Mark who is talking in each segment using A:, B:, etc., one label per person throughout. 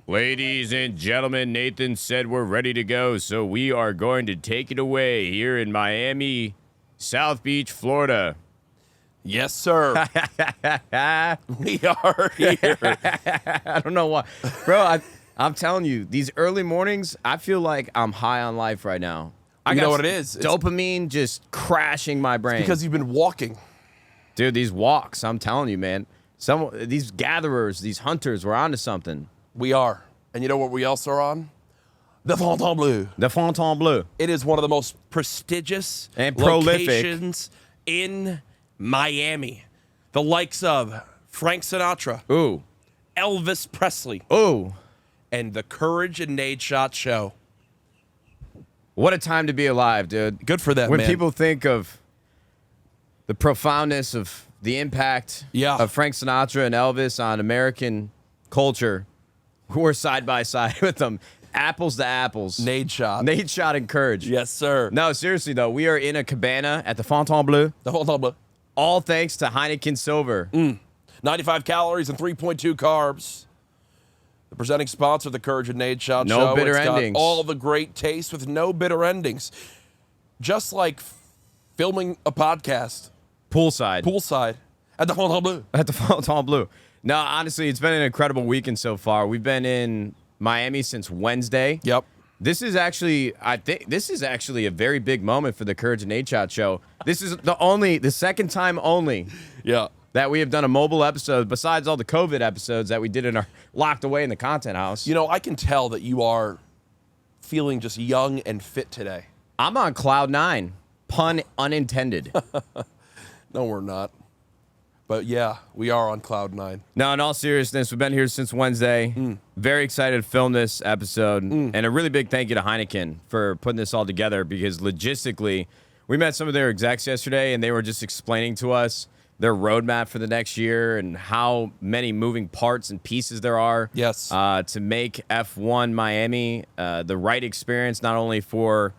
A: Ladies and gentlemen, Nathan said we're ready to go, so we are going to take it away here in Miami, South Beach, Florida.
B: Yes, sir. We are here.
A: I don't know why. Bro, I'm telling you, these early mornings, I feel like I'm high on life right now.
B: You know what it is?
A: Dopamine just crashing my brain.
B: It's because you've been walking.
A: Dude, these walks, I'm telling you, man. These gatherers, these hunters, we're onto something.
B: We are. And you know what we else are on? The Fontainebleau.
A: The Fontainebleau.
B: It is one of the most prestigious
A: and prolific
B: locations in Miami. The likes of Frank Sinatra.
A: Ooh.
B: Elvis Presley.
A: Ooh.
B: And the CouRage Nadeshot Show.
A: What a time to be alive, dude.
B: Good for them,
A: When
B: man.
A: people think of the profoundness of the impact of Frank Sinatra and Elvis on American culture, we're side by side with them. Apples to apples.
B: Nadeshot.
A: Nadeshot and CouRage.
B: Yes, sir.
A: No, seriously, though. We are in a cabana at the Fontainebleau.
B: The Fontainebleau.
A: All thanks to Heineken Silver.
B: 95 calories and 3.2 carbs. The presenting sponsor of the CouRage Nadeshot Show.
A: No bitter
B: It's got
A: endings.
B: all the great taste with no bitter endings. Just like filming a podcast. Poolside. At the Fontainebleau.
A: At the Fontainebleau. No, honestly, it's been an incredible weekend so far. We've been in Miami since Wednesday.
B: Yep.
A: This is actually, I think, a very big moment for the CouRage Nadeshot Show. This is the second time only that we have done a mobile episode, besides all the COVID episodes that we did in our locked away in the content house.
B: You know, I can tell that you are feeling just young and fit today.
A: I'm on cloud 9, pun unintended.
B: No, we're not. But yeah, we are on cloud 9.
A: No, in all seriousness, we've been here since Wednesday. Very excited to film this episode. And a really big thank you to Heineken for putting this all together, because logistically, we met some of their execs yesterday and they were just explaining to us their roadmap for the next year and how many moving parts and pieces there are to make F1 Miami the right experience, not only for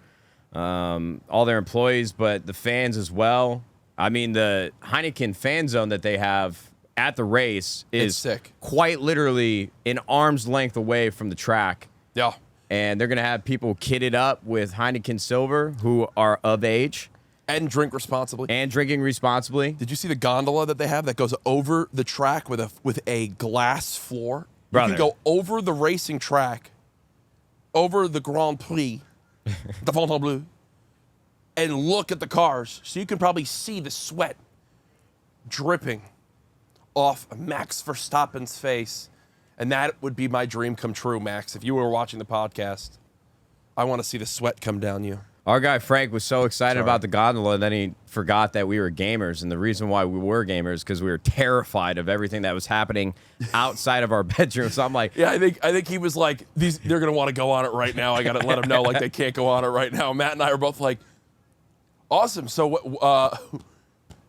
A: all their employees, but the fans as well. I mean, the Heineken fan zone that they have at the race is
B: sick.
A: Quite literally an arm's length away from the track.
B: Yeah.
A: And they're going to have people kitted up with Heineken Silver who are of age.
B: And drink responsibly.
A: And drinking responsibly.
B: Did you see the gondola that they have that goes over the track with a glass floor?
A: Brother.
B: You can go over the racing track, over the Grand Prix, the Fontainebleau, and look at the cars, so you can probably see the sweat dripping off Max Verstappen's face. And that would be my dream come true, Max. If you were watching the podcast, I want to see the sweat come down you.
A: Our guy Frank was so excited about the gondola, and then he forgot that we were gamers. And the reason why we were gamers because we were terrified of everything that was happening outside of our bedroom. So I'm like,
B: yeah, I think he was like, they're gonna want to go on it right now. I gotta let them know like they can't go on it right now. Matt and I are both like, awesome. So what?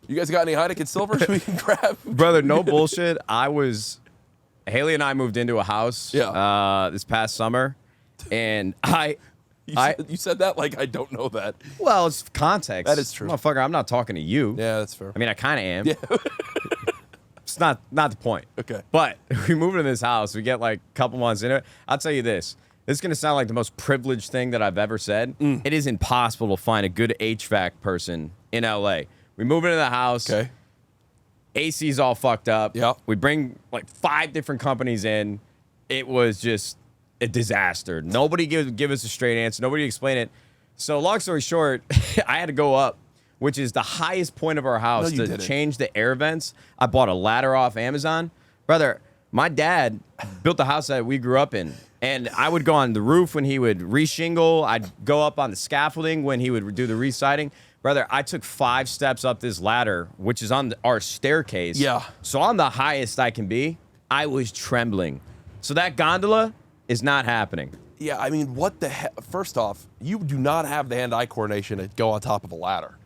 B: You guys got any Heineken Silvers we can grab?
A: Brother, no bullshit. Haley and I moved into a house this past summer, and
B: you said that like I don't know that.
A: Well, it's context.
B: That is true.
A: Motherfucker, I'm not talking to you.
B: Yeah, that's fair.
A: I mean, I kind of am.
B: Yeah.
A: It's not the point.
B: Okay.
A: But we move into this house. We get like a couple months into it. I'll tell you this. This is going to sound like the most privileged thing that I've ever said. It is impossible to find a good HVAC person in LA. We move into the house.
B: Okay.
A: AC's all fucked up.
B: Yep.
A: We bring like 5 different companies in. It was just a disaster. Nobody give us a straight answer. Nobody explained it. So long story short, I had to go up, which is the highest point of our house, to change the air vents. I bought a ladder off Amazon. Brother, my dad built the house that we grew up in. And I would go on the roof when he would re-shingle. I'd go up on the scaffolding when he would do the re-siding. Brother, I took 5 steps up this ladder, which is on our staircase.
B: Yeah.
A: So on the highest I can be, I was trembling. So that gondola is not happening.
B: Yeah, I mean, what the heck? First off, you do not have the hand-eye coordination to go on top of a ladder.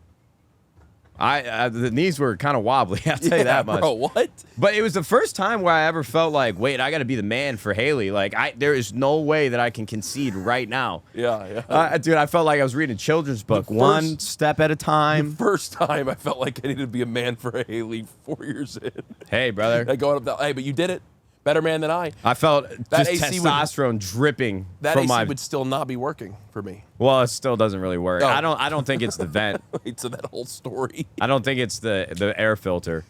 A: The knees were kind of wobbly, I'll tell you that much.
B: Bro, what?
A: But it was the first time where I ever felt like, wait, I got to be the man for Haley. Like, there is no way that I can concede right now.
B: Yeah.
A: Dude, I felt like I was reading a children's book, one step at a time.
B: The first time I felt like I needed to be a man for Haley 4 years in.
A: Hey, brother.
B: Hey, but you did it. better man than I.
A: I felt
B: That
A: just
B: AC
A: testosterone dripping
B: That
A: from
B: AC
A: my.
B: would still not be working for me.
A: Well, it still doesn't really work.
B: Oh.
A: I don't think it's the vent.
B: Wait, so that whole story.
A: I don't think it's the air filter.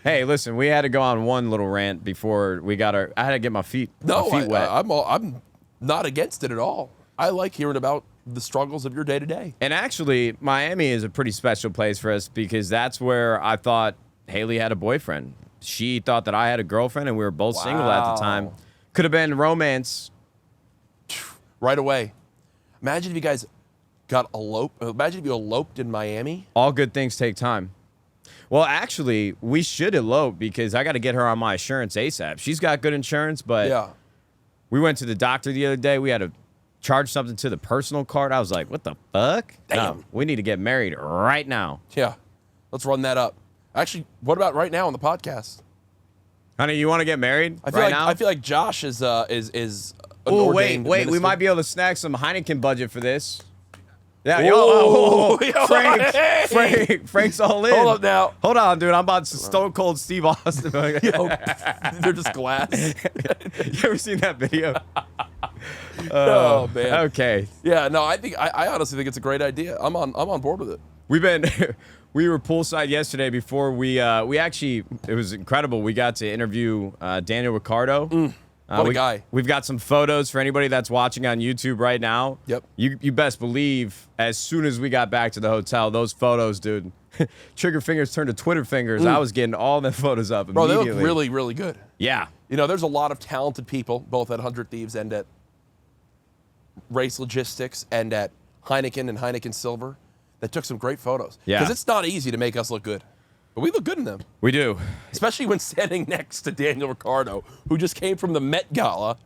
A: Hey, listen, we had to go on one little rant before we got our. I had to get my feet wet.
B: I'm not against it at all. I like hearing about the struggles of your day to day.
A: And actually, Miami is a pretty special place for us because that's where I thought Haley had a boyfriend. She thought that I had a girlfriend, and we were both single at the time. Could have been romance.
B: Right away. Imagine if you guys got eloped. Imagine if you eloped in Miami.
A: All good things take time. Well, actually, we should elope because I got to get her on my insurance ASAP. She's got good insurance, but
B: Yeah.
A: we went to the doctor the other day. We had to charge something to the personal card. I was like, what the fuck?
B: Damn.
A: No, we need to get married right now.
B: Yeah. Let's run that up. Actually, what about right now on the podcast?
A: Honey, you want to get married
B: I feel
A: right
B: like
A: now?
B: I feel like Josh is an
A: Oh, wait.
B: ordained
A: We
B: minister.
A: might be able to snag some Heineken budget for this. Yeah,
B: Whoa.
A: yo, Frank's all in.
B: Hold up now.
A: Hold on, dude. I'm about to Stone Cold Steve Austin.
B: Yo, they're just glass.
A: You ever seen that video?
B: Oh man.
A: Okay.
B: Yeah, no, I honestly think it's a great idea. I'm on board with it.
A: We were poolside yesterday before we actually, it was incredible. We got to interview Daniel Ricciardo.
B: What a guy.
A: We've got some photos for anybody that's watching on YouTube right now.
B: Yep.
A: You best believe as soon as we got back to the hotel, those photos, dude, trigger fingers turned to Twitter fingers. I was getting all the photos up
B: Bro,
A: immediately.
B: they look really, really good.
A: Yeah.
B: You know, there's a lot of talented people, both at 100 Thieves and at Race Logistics and at Heineken and Heineken Silver, that took some great photos.
A: Yeah.
B: Because it's not easy to make us look good. But we look good in them.
A: We do.
B: Especially when standing next to Daniel Ricciardo, who just came from the Met Gala,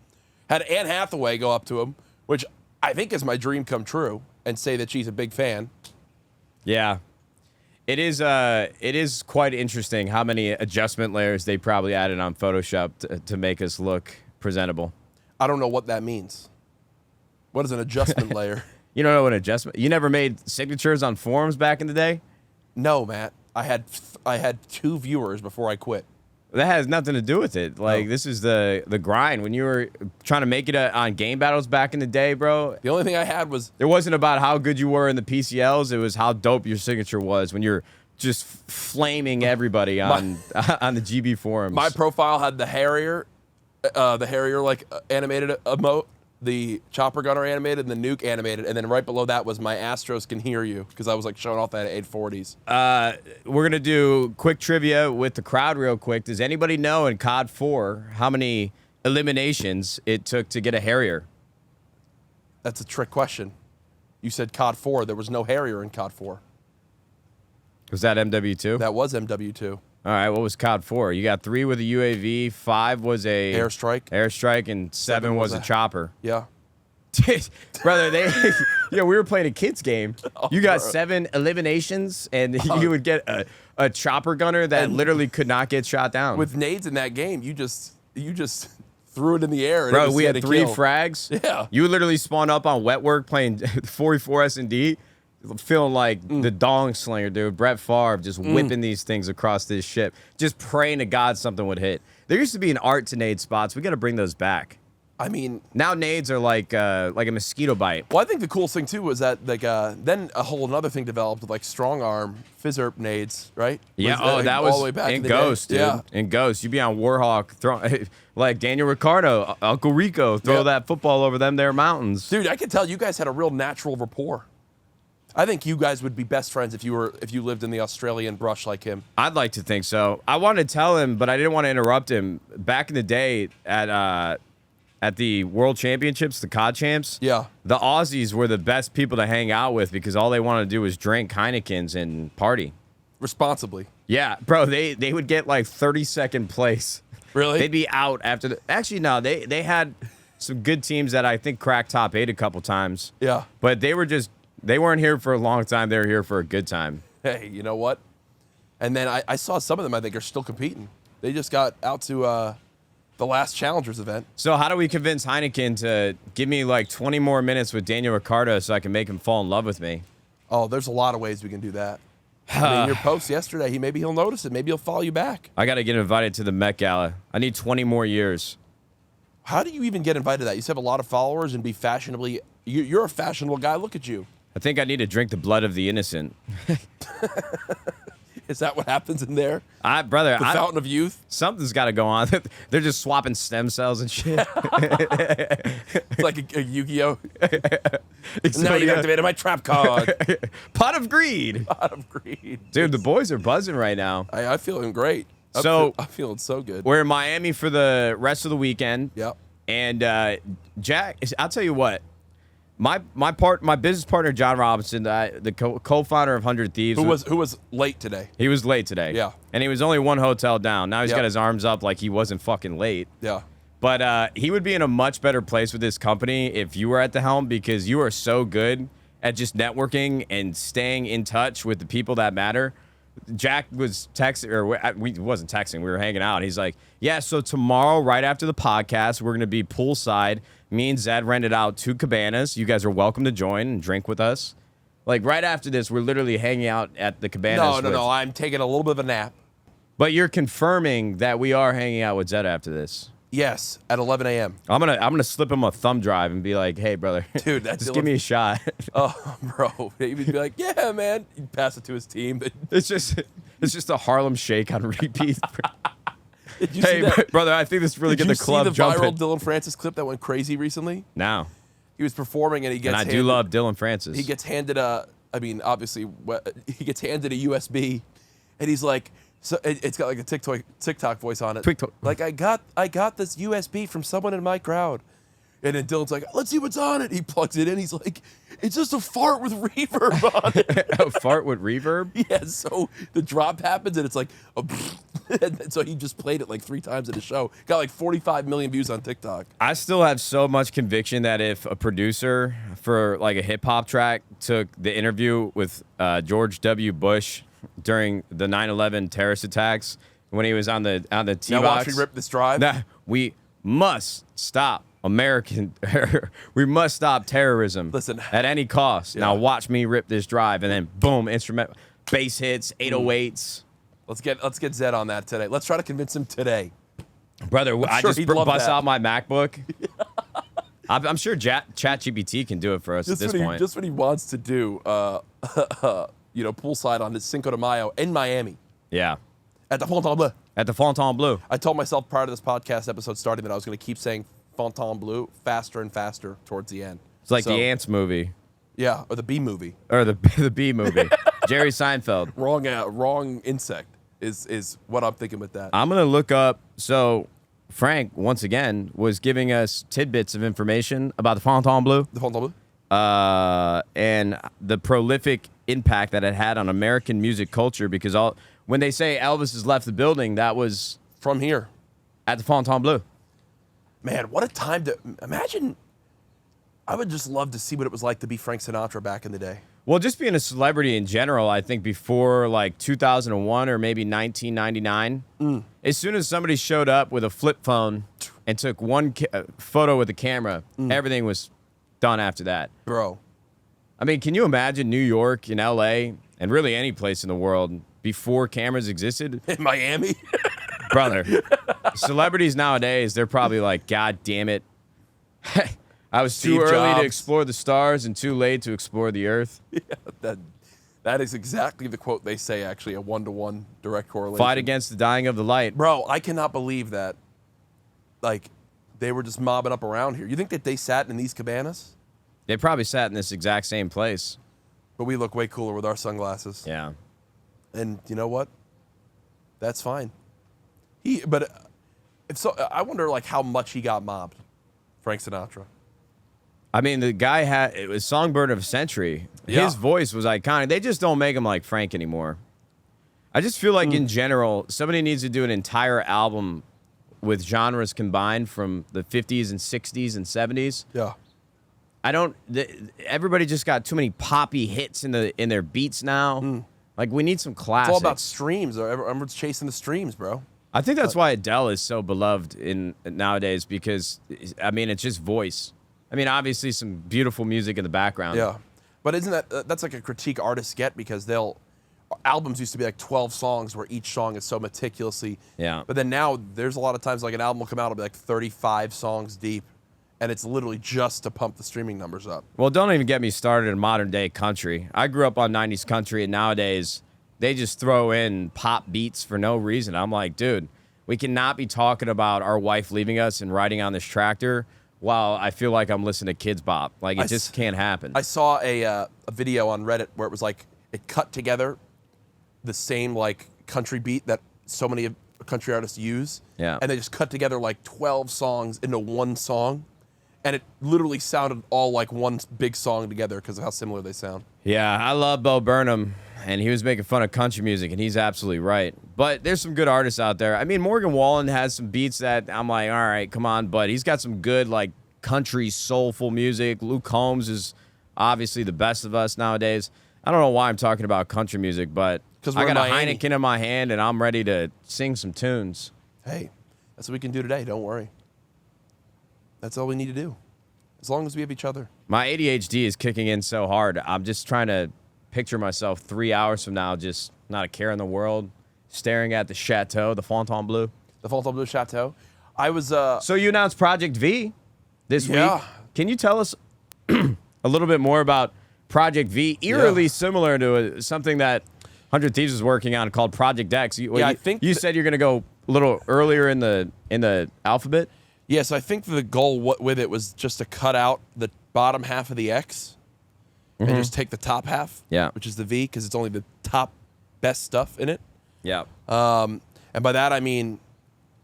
B: had Anne Hathaway go up to him, which I think is my dream come true, and say that she's a big fan.
A: Yeah. It is quite interesting how many adjustment layers they probably added on Photoshop to make us look presentable.
B: I don't know what that means. What is an adjustment layer?
A: You don't know what adjustment? You never made signatures on forums back in the day?
B: No, Matt. I had 2 viewers before I quit.
A: That has nothing to do with it. Like, this is the grind. When you were trying to make it on game battles back in the day, bro,
B: The only thing I had was
A: it wasn't about how good you were in the PCLs. It was how dope your signature was when you're just flaming everybody on on the GB forums.
B: my profile had the Harrier like animated emote, the chopper gunner animated, and the nuke animated, and then right below that was my Astros can hear you because I was like showing off that 840s.
A: We're gonna do quick trivia with the crowd real quick. Does anybody know in CoD4 how many eliminations it took to get a Harrier?
B: That's a trick question. You said COD 4. There was no Harrier in COD 4.
A: Was that MW2?
B: That was MW2.
A: All right, what was COD 4? You got 3 with a UAV, 5 was a
B: Airstrike.
A: and 7 was a chopper.
B: Yeah.
A: Brother, we were playing a kids game. You got 7 eliminations, and you would get a chopper gunner that literally could not get shot down.
B: With nades in that game, you just threw it in the air. And
A: Bro, we had 3 frags.
B: Yeah.
A: You would literally spawn up on wet work playing 44 S&D, feeling like the dong slinger, dude. Brett Favre just whipping these things across this ship, just praying to God something would hit. There used to be an art to nade spots. We got to bring those back.
B: I mean,
A: Now nades are like a mosquito bite.
B: well, I think the coolest thing too was that then a whole another thing developed with like strong arm fizzerp nades, right?
A: Yeah, that
B: all
A: was
B: the way back
A: in
B: the
A: Ghost,
B: day.
A: dude.
B: Yeah.
A: In Ghost, you'd be on Warhawk, like Daniel Ricciardo, Uncle Rico, throw
B: Yep.
A: that football over them there mountains.
B: Dude, I could tell you guys had a real natural rapport. I think you guys would be best friends if you lived in the Australian brush like him.
A: I'd like to think so. I wanted to tell him, but I didn't want to interrupt him. Back in the day at the World Championships, the COD champs,
B: Yeah.
A: the Aussies were the best people to hang out with because all they wanted to do was drink Heinekens and party.
B: Responsibly.
A: Yeah, bro, they would get like 32nd place.
B: Really?
A: They'd be out after the. Actually, no, they had some good teams that I think cracked top 8 a couple times.
B: Yeah.
A: But they weren't here for a long time. They were here for a good time.
B: Hey, you know what? And then I saw some of them I think are still competing. They just got out to the last Challengers event.
A: So how do we convince Heineken to give me like 20 more minutes with Daniel Ricciardo so I can make him fall in love with me?
B: Oh, there's a lot of ways we can do that. I mean, your post yesterday, maybe he'll notice it. Maybe he'll follow you back.
A: I got to get invited to the Met Gala. I need 20 more years.
B: How do you even get invited to that? You have a lot of followers and be fashionably. You're a fashionable guy. Look at you.
A: I think I need to drink the blood of the innocent.
B: Is that what happens in there?
A: Brother,
B: The fountain of youth?
A: something's got to go on. They're just swapping stem cells and shit.
B: It's like a Yu-Gi-Oh! Now you activated my trap card.
A: Pot of greed.
B: Pot of greed.
A: Dude, the boys are buzzing right now.
B: I'm feeling great. I'm feeling so good.
A: We're in Miami for the rest of the weekend.
B: Yep.
A: And Jack, I'll tell you what. My business partner John Robinson, the co-founder of 100 Thieves,
B: who was late today.
A: He was late today.
B: Yeah.
A: And he was only one hotel down. Now he's got his arms up like he wasn't fucking late.
B: Yeah.
A: But he would be in a much better place with this company if you were at the helm, because you are so good at just networking and staying in touch with the people that matter. Jack was texting, or we wasn't texting, we were hanging out. He's like, yeah, so tomorrow, right after the podcast, we're going to be poolside. Me and Zed rented out 2 cabanas. You guys are welcome to join and drink with us. Like, right after this, we're literally hanging out at the cabanas.
B: No. I'm taking a little bit of a nap.
A: But you're confirming that we are hanging out with Zed after this.
B: Yes, at 11 a.m.
A: I'm gonna slip him a thumb drive and be like, hey, brother,
B: dude, that's
A: just give me a shot.
B: Oh, bro. He'd be like, yeah, man. He'd pass it to his team.
A: It's just a Harlem Shake on repeat.
B: Hey,
A: brother, I think this really get the club
B: jumping. Did you see the
A: jumping.
B: viral Dylan Francis clip that went crazy recently?
A: No.
B: He was performing and he gets.
A: And I do love Dylan Francis.
B: He gets handed obviously, he gets handed a USB, and he's like, so it's got like a TikTok voice on it.
A: TikTok.
B: Like, I got this USB from someone in my crowd. And then Dylan's like, let's see what's on it. He plugs it in. He's like, it's just a fart with reverb on it.
A: A fart with reverb?
B: Yeah, so the drop happens and it's like, and so he just played it like 3 times in a show. Got like 45 million views on TikTok.
A: I still have so much conviction that if a producer for like a hip hop track took the interview with George W. Bush during the 9/11 terrorist attacks, when he was on the T-box.
B: Now watch me rip this drive.
A: Nah, we must stop we must stop terrorism.
B: Listen.
A: At any cost.
B: Yeah.
A: Now watch me rip this drive, and then boom, instrument bass hits, 808s.
B: Let's get Zed on that today. Let's try to convince him today.
A: Brother, I
B: sure
A: just
B: he'd love
A: bust
B: that.
A: out my MacBook. I'm sure ChatGPT can do it for us at this point.
B: Just what he wants to do, poolside on his Cinco de Mayo in Miami
A: Yeah.
B: at the Fontainebleau.
A: At the Fontainebleau.
B: I told myself prior to this podcast episode starting that I was going to keep saying Fontainebleau faster and faster towards the end.
A: It's like the Ants movie.
B: Yeah, or the Bee movie.
A: Or the Bee movie. Jerry Seinfeld.
B: Wrong insect is what I'm thinking with that.
A: I'm going to look up. So Frank, once again, was giving us tidbits of information about the Fontainebleau.
B: The Fontainebleau?
A: And the prolific impact that it had on American music culture, because when they say Elvis has left the building, that was
B: From here.
A: at the Fontainebleau.
B: Man, what a time to imagine. I would just love to see what it was like to be Frank Sinatra back in the day.
A: Well, just being a celebrity in general, I think before like 2001 or maybe 1999, as soon as somebody showed up with a flip phone and took one photo with a camera, everything was done after that.
B: Bro.
A: I mean, can you imagine New York and LA and really any place in the world before cameras existed?
B: In Miami?
A: Brother, celebrities nowadays, they're probably like, God damn it. I was too
B: Steve
A: early
B: Jobs.
A: to explore the stars and too late to explore the earth.
B: Yeah, that is exactly the quote they say, actually, a 1-to-1 direct correlation.
A: Fight against the dying of the light.
B: Bro, I cannot believe that, like, they were just mobbing up around here. You think that they sat in these cabanas?
A: They probably sat in this exact same place.
B: But we look way cooler with our sunglasses.
A: Yeah.
B: And you know what? That's fine. I wonder, like, how much he got mobbed, Frank Sinatra.
A: I mean, the guy it was Songbird of a Century.
B: Yeah.
A: His voice was iconic. They just don't make him like Frank anymore. I just feel like in general, somebody needs to do an entire album with genres combined from the 50s and 60s and 70s.
B: Yeah.
A: Everybody just got too many poppy hits in their beats now. Like, we need some classics.
B: It's all about streams. Everyone's chasing the streams, bro.
A: I think that's why Adele is so beloved nowadays, because, I mean, it's just voice. I mean, obviously some beautiful music in the background.
B: Yeah. But isn't that's like a critique artists get, because albums used to be like 12 songs where each song is so meticulously.
A: Yeah.
B: But then now there's a lot of times like an album will come out, it'll be like 35 songs deep. And it's literally just to pump the streaming numbers up.
A: Well, don't even get me started in modern day country. I grew up on 90s country, and nowadays they just throw in pop beats for no reason. I'm like, dude, we cannot be talking about our wife leaving us and riding on this tractor while I feel like I'm listening to Kids Bop. Like, it just can't happen.
B: I saw a video on Reddit where it was like, it cut together the same like country beat that so many country artists use.
A: Yeah.
B: And they just cut together like 12 songs into one song. And it literally sounded all like one big song together because of how similar they sound.
A: Yeah, I love Bo Burnham, and he was making fun of country music, and he's absolutely right. But there's some good artists out there. I mean, Morgan Wallen has some beats that I'm like, all right, come on, but he's got some good, like, country soulful music. Luke Combs is obviously the best of us nowadays. I don't know why I'm talking about country music, but I got a Heineken in my hand, and I'm ready to sing some tunes.
B: Hey, that's what we can do today. Don't worry. That's all we need to do, as long as we have each other.
A: My ADHD is kicking in so hard. I'm just trying to picture myself 3 hours from now, just not a care in the world, staring at the chateau, the Fontainebleau.
B: The Fontainebleau Chateau. I was...
A: So you announced Project V this week. Can you tell us a little bit more about Project V? Eerily similar to something that 100 Thieves is working on called Project X.
B: I think
A: you said you're going to go a little earlier in the alphabet.
B: Yes, I think the goal with it was just to cut out the bottom half of the X and just take the top half, which is the V, because it's only the top best stuff in it.
A: Yeah.
B: And by that I mean,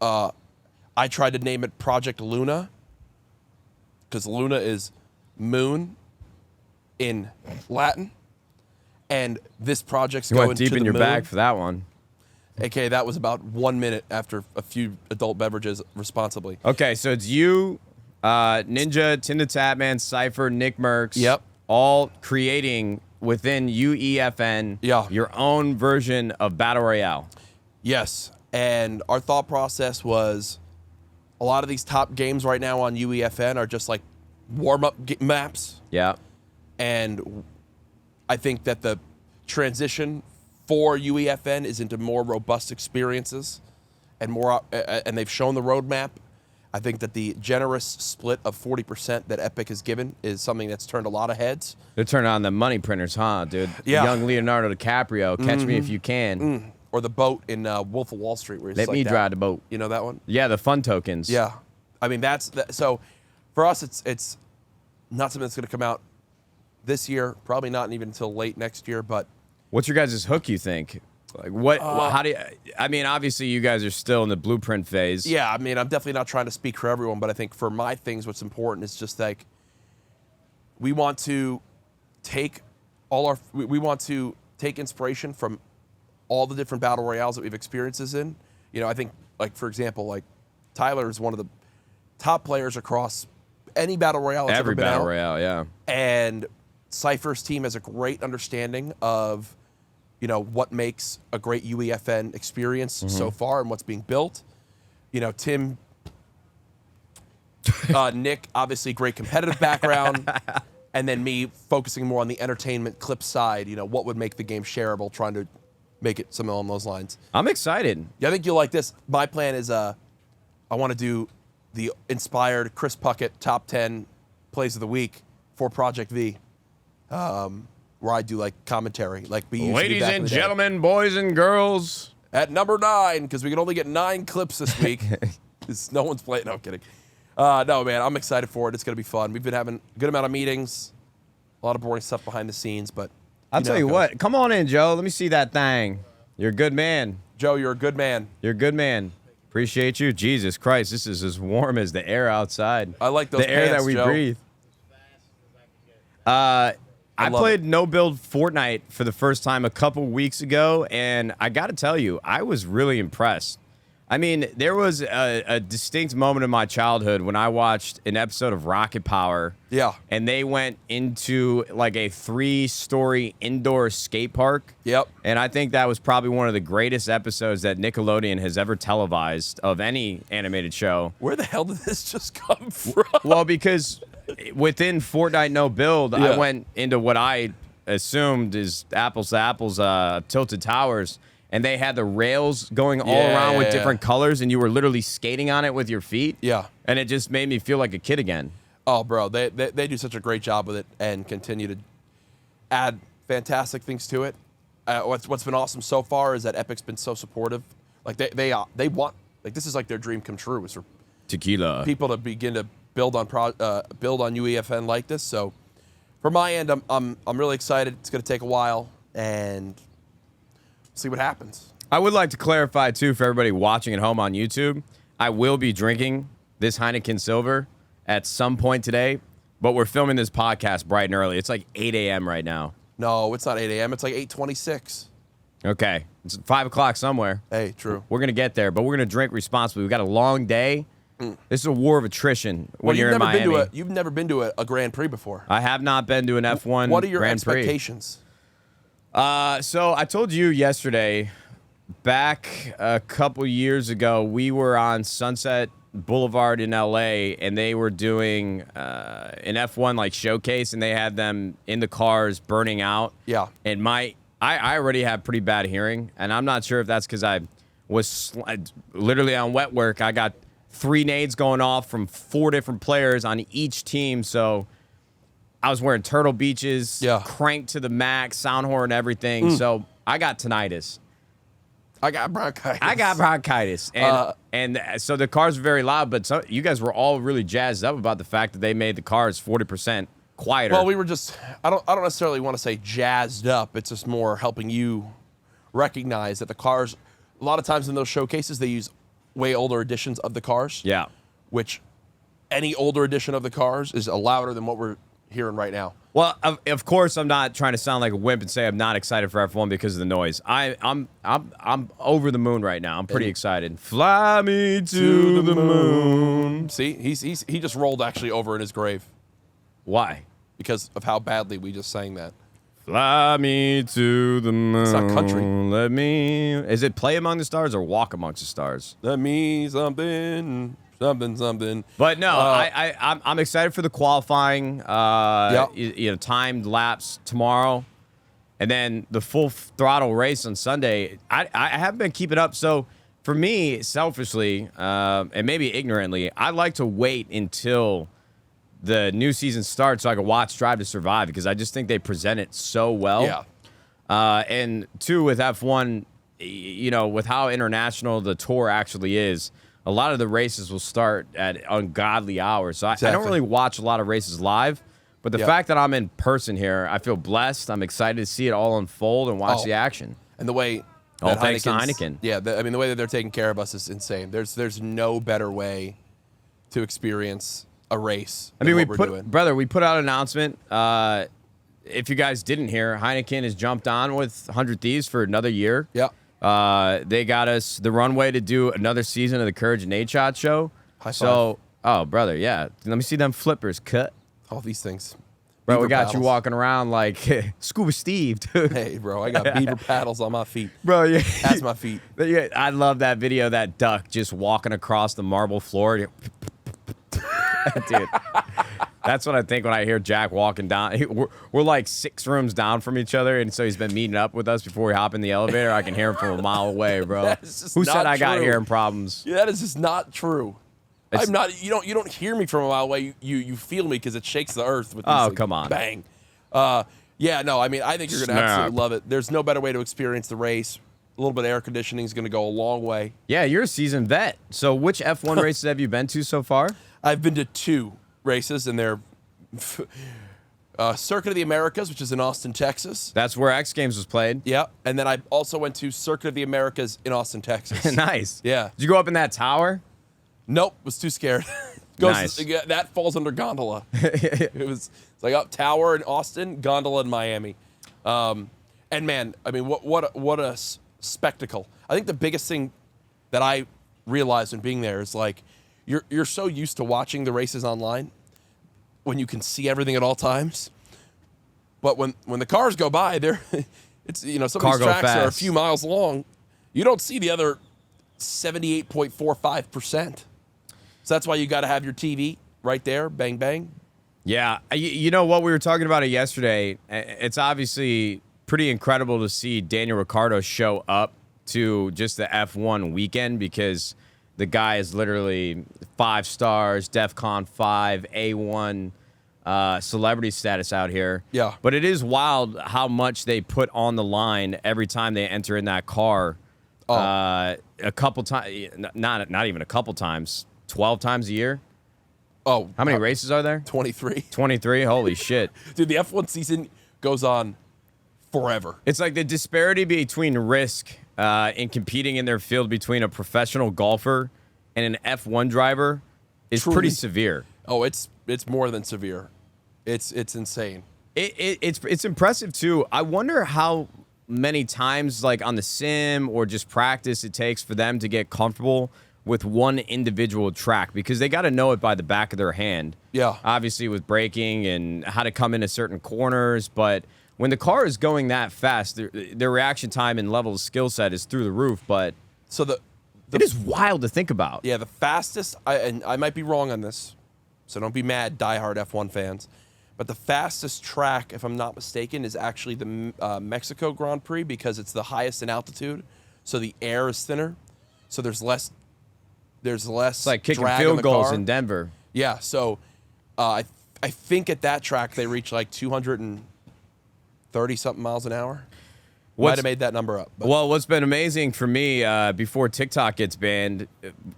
B: I tried to name it Project Luna, because Luna is moon in Latin, and this project's going
A: deep
B: to
A: in
B: the
A: your
B: moon.
A: bag for that one.
B: Okay, that was about 1 minute after a few adult beverages responsibly.
A: Okay, so it's you, Ninja, Tinda Tapman, Cypher, Nick Merckx.
B: Yep.
A: All creating within UEFN your own version of Battle Royale.
B: Yes, and our thought process was a lot of these top games right now on UEFN are just like warm-up maps.
A: Yeah.
B: And I think that the transition for UEFN is into more robust experiences and more, and they've shown the roadmap. I think that the generous split of 40% that Epic has given is something that's turned a lot of heads.
A: They're turning on the money printers, huh, dude?
B: Yeah.
A: Young Leonardo DiCaprio, Catch Me If You Can.
B: Or the boat in Wolf of Wall Street. Where
A: Let me drive the boat.
B: You know that one?
A: Yeah, the fun tokens.
B: Yeah. I mean, so for us, it's not something that's going to come out this year, probably not even until late next year, but
A: what's your guys' hook, you think? Like what? How do you? I mean, obviously, you guys are still in the blueprint phase.
B: Yeah, I mean, I'm definitely not trying to speak for everyone, but I think for my things, what's important is just like we want to take we want to take inspiration from all the different battle royales that we've experienced in. You know, I think, like for example, like Tyler is one of the top players across any battle royale that's
A: Every
B: ever been
A: battle
B: out.
A: royale, yeah.
B: And Cypher's team has a great understanding of, you know, what makes a great UEFN experience so far and what's being built. You know, Tim, Nick, obviously great competitive background. And then me focusing more on the entertainment clip side, you know, what would make the game shareable, trying to make it something along those lines.
A: I'm excited.
B: Yeah, I think you'll like this. My plan is I want to do the inspired Chris Puckett top 10 plays of the week for Project V. Where I do like commentary, like we used to do
A: Ladies
B: back in
A: and
B: the day.
A: gentlemen, boys and girls.
B: At number 9, because we can only get 9 clips this week. 'Cause no one's playing. No, I'm kidding. No, man, I'm excited for it. It's going to be fun. We've been having a good amount of meetings, a lot of boring stuff behind the scenes, but
A: I'll tell you what. Come on in, Joe. Let me see that thing. You're a good man.
B: Joe, you're a good man.
A: You're a good man. Appreciate you. Jesus Christ, this is as warm as the air outside.
B: I like those
A: the air
B: pants,
A: that we
B: Joe.
A: breathe. I played no-build Fortnite for the first time a couple weeks ago, and I got to tell you, I was really impressed. I mean, there was a distinct moment in my childhood when I watched an episode of Rocket Power.
B: Yeah.
A: And they went into like a 3-story indoor skate park.
B: Yep.
A: And I think that was probably one of the greatest episodes that Nickelodeon has ever televised of any animated show.
B: Where the hell did this just come from?
A: Well, because within Fortnite No Build,
B: Yeah.
A: I went into what I assumed is apples to apples, Tilted Towers, and they had the rails going all around with different colors, and you were literally skating on it with your feet.
B: Yeah.
A: And it just made me feel like a kid again.
B: Oh, bro, they do such a great job with it and continue to add fantastic things to it. What's been awesome so far is that Epic's been so supportive. Like they want, like, this is like their dream come true, is for
A: Tequila.
B: people to begin to build on UEFN like this. So from my end, I'm really excited. It's going to take a while and see what happens.
A: I would like to clarify too for everybody watching at home on YouTube. I will be drinking this Heineken Silver at some point today, but we're filming this podcast bright and early. It's like 8 a.m. right now.
B: No, it's not 8 a.m. It's like 8:26.
A: Okay. It's 5 o'clock somewhere.
B: Hey, true.
A: We're going to get there, but we're going to drink responsibly. We've got a long day. This is a war of attrition when you're in Miami.
B: You've never been to a Grand Prix before.
A: I have not been to an F1
B: What are your
A: Grand Prix.
B: expectations?
A: So I told you yesterday, back a couple years ago, we were on Sunset Boulevard in LA, and they were doing an F1 like showcase, and they had them in the cars burning out.
B: Yeah.
A: And I already have pretty bad hearing, and I'm not sure if that's because I was literally on wet work. I got 3 nades going off from 4 different players on each team, so I was wearing Turtle Beaches, cranked to the max, sound horn, everything. So I got tinnitus.
B: I got bronchitis.
A: And so the cars were very loud, but you guys were all really jazzed up about the fact that they made the cars 40% quieter.
B: Well, we were just, I don't necessarily want to say jazzed up. It's just more helping you recognize that the cars, a lot of times in those showcases, they use way older editions of the cars.
A: Yeah.
B: Which any older edition of the cars is louder than what we're hearing right now.
A: Well, of course, I'm not trying to sound like a wimp and say I'm not excited for F1 because of the noise. I'm over the moon right now. I'm pretty excited. Fly me to the moon.
B: See, he just rolled actually over in his grave.
A: Why?
B: Because of how badly we just sang that.
A: Fly me to the moon.
B: It's not country.
A: Let me. Is it Play Among the Stars or Walk Amongst the Stars?
B: Let me something.
A: But no, I'm excited for the qualifying. Timed laps tomorrow, and then the full throttle race on Sunday. I haven't been keeping up, so for me, selfishly and maybe ignorantly, I like to wait until the new season starts so I can watch Drive to Survive because I just think they present it so well.
B: Yeah.
A: And two, with F1, with how international the tour actually is. A lot of the races will start at ungodly hours. So I don't really watch a lot of races live. But the fact that I'm in person here, I feel blessed. I'm excited to see it all unfold and watch the action.
B: And the way
A: thanks to Heineken.
B: Yeah, the way that they're taking care of us is insane. There's no better way to experience a race.
A: We put out an announcement. If you guys didn't hear, Heineken has jumped on with 100 Thieves for another year.
B: Yeah.
A: They got us the runway to do another season of the CouRage Nadeshot Show.
B: High five.
A: Oh, brother, yeah. Let me see them flippers cut.
B: All these things.
A: Bro,
B: Beaver
A: we got
B: paddles.
A: you walking around like Scuba Steve, dude.
B: Hey, bro, I got beaver paddles on my feet.
A: Bro, yeah.
B: That's my feet.
A: Yeah, I love that video, that duck just walking across the marble floor. Dude, that's what I think when I hear Jack walking down. We're like 6 rooms down from each other, and so he's been meeting up with us before we hop in the elevator. I can hear him from a mile away, bro. Who said I got hearing problems?
B: Yeah, that is just not true. I'm not. You don't hear me from a mile away. You feel me because it shakes the earth with. These,
A: come on,
B: bang. Yeah, no. I mean, I think you're gonna absolutely love it. There's no better way to experience the race. A little bit of air conditioning is gonna go a long way.
A: Yeah, you're a seasoned vet. So, which F1 races have you been to so far?
B: I've been to 2 races, and they're Circuit of the Americas, which is in Austin, Texas.
A: That's where X Games was played.
B: Yeah, and then I also went to Circuit of the Americas in Austin, Texas.
A: Nice.
B: Yeah.
A: Did you go up in that tower?
B: Nope, was too scared.
A: Nice.
B: That falls under gondola. It's like up tower in Austin, gondola in Miami. And man, I mean, what a spectacle. I think the biggest thing that I realized when being there is like you're so used to watching the races online when you can see everything at all times. But when the cars go by, it's some of these tracks are a few miles long. You don't see the other 78.45%. So that's why you got to have your TV right there, bang bang.
A: Yeah, you know what, we were talking about it yesterday. It's obviously pretty incredible to see Daniel Ricciardo show up to just the F1 weekend, because the guy is literally 5 stars, DEFCON 5, A1 celebrity status out here.
B: Yeah.
A: But it is wild how much they put on the line every time they enter in that car. A couple times, not even a couple times, 12 times a year.
B: Oh,
A: How many races are there?
B: 23.
A: 23. Holy shit.
B: Dude, the F1 season goes on forever.
A: It's like the disparity between risk in competing in their field between a professional golfer and an F1 driver is
B: Truly.
A: pretty severe.
B: Oh, it's more than severe. It's insane.
A: It's impressive too. I wonder how many times, like on the sim or just practice, it takes for them to get comfortable with one individual track, because they got to know it by the back of their hand.
B: Yeah.
A: Obviously with braking and how to come into certain corners, but when the car is going that fast, their reaction time and level of skill set is through the roof. But
B: So
A: it is wild to think about.
B: the fastest, and I might be wrong on this, so don't be mad, diehard F1 fans, but the fastest track, if I'm not mistaken, is actually the Mexico Grand Prix, because it's the highest in altitude, so the air is thinner, so there's less.
A: It's like kicking
B: drag
A: field
B: on the
A: goals
B: car.
A: in Denver.
B: Yeah, so I think at that track they reach like 230 something miles an hour. Might have made that number up. But.
A: Well, what's been amazing for me before TikTok gets banned,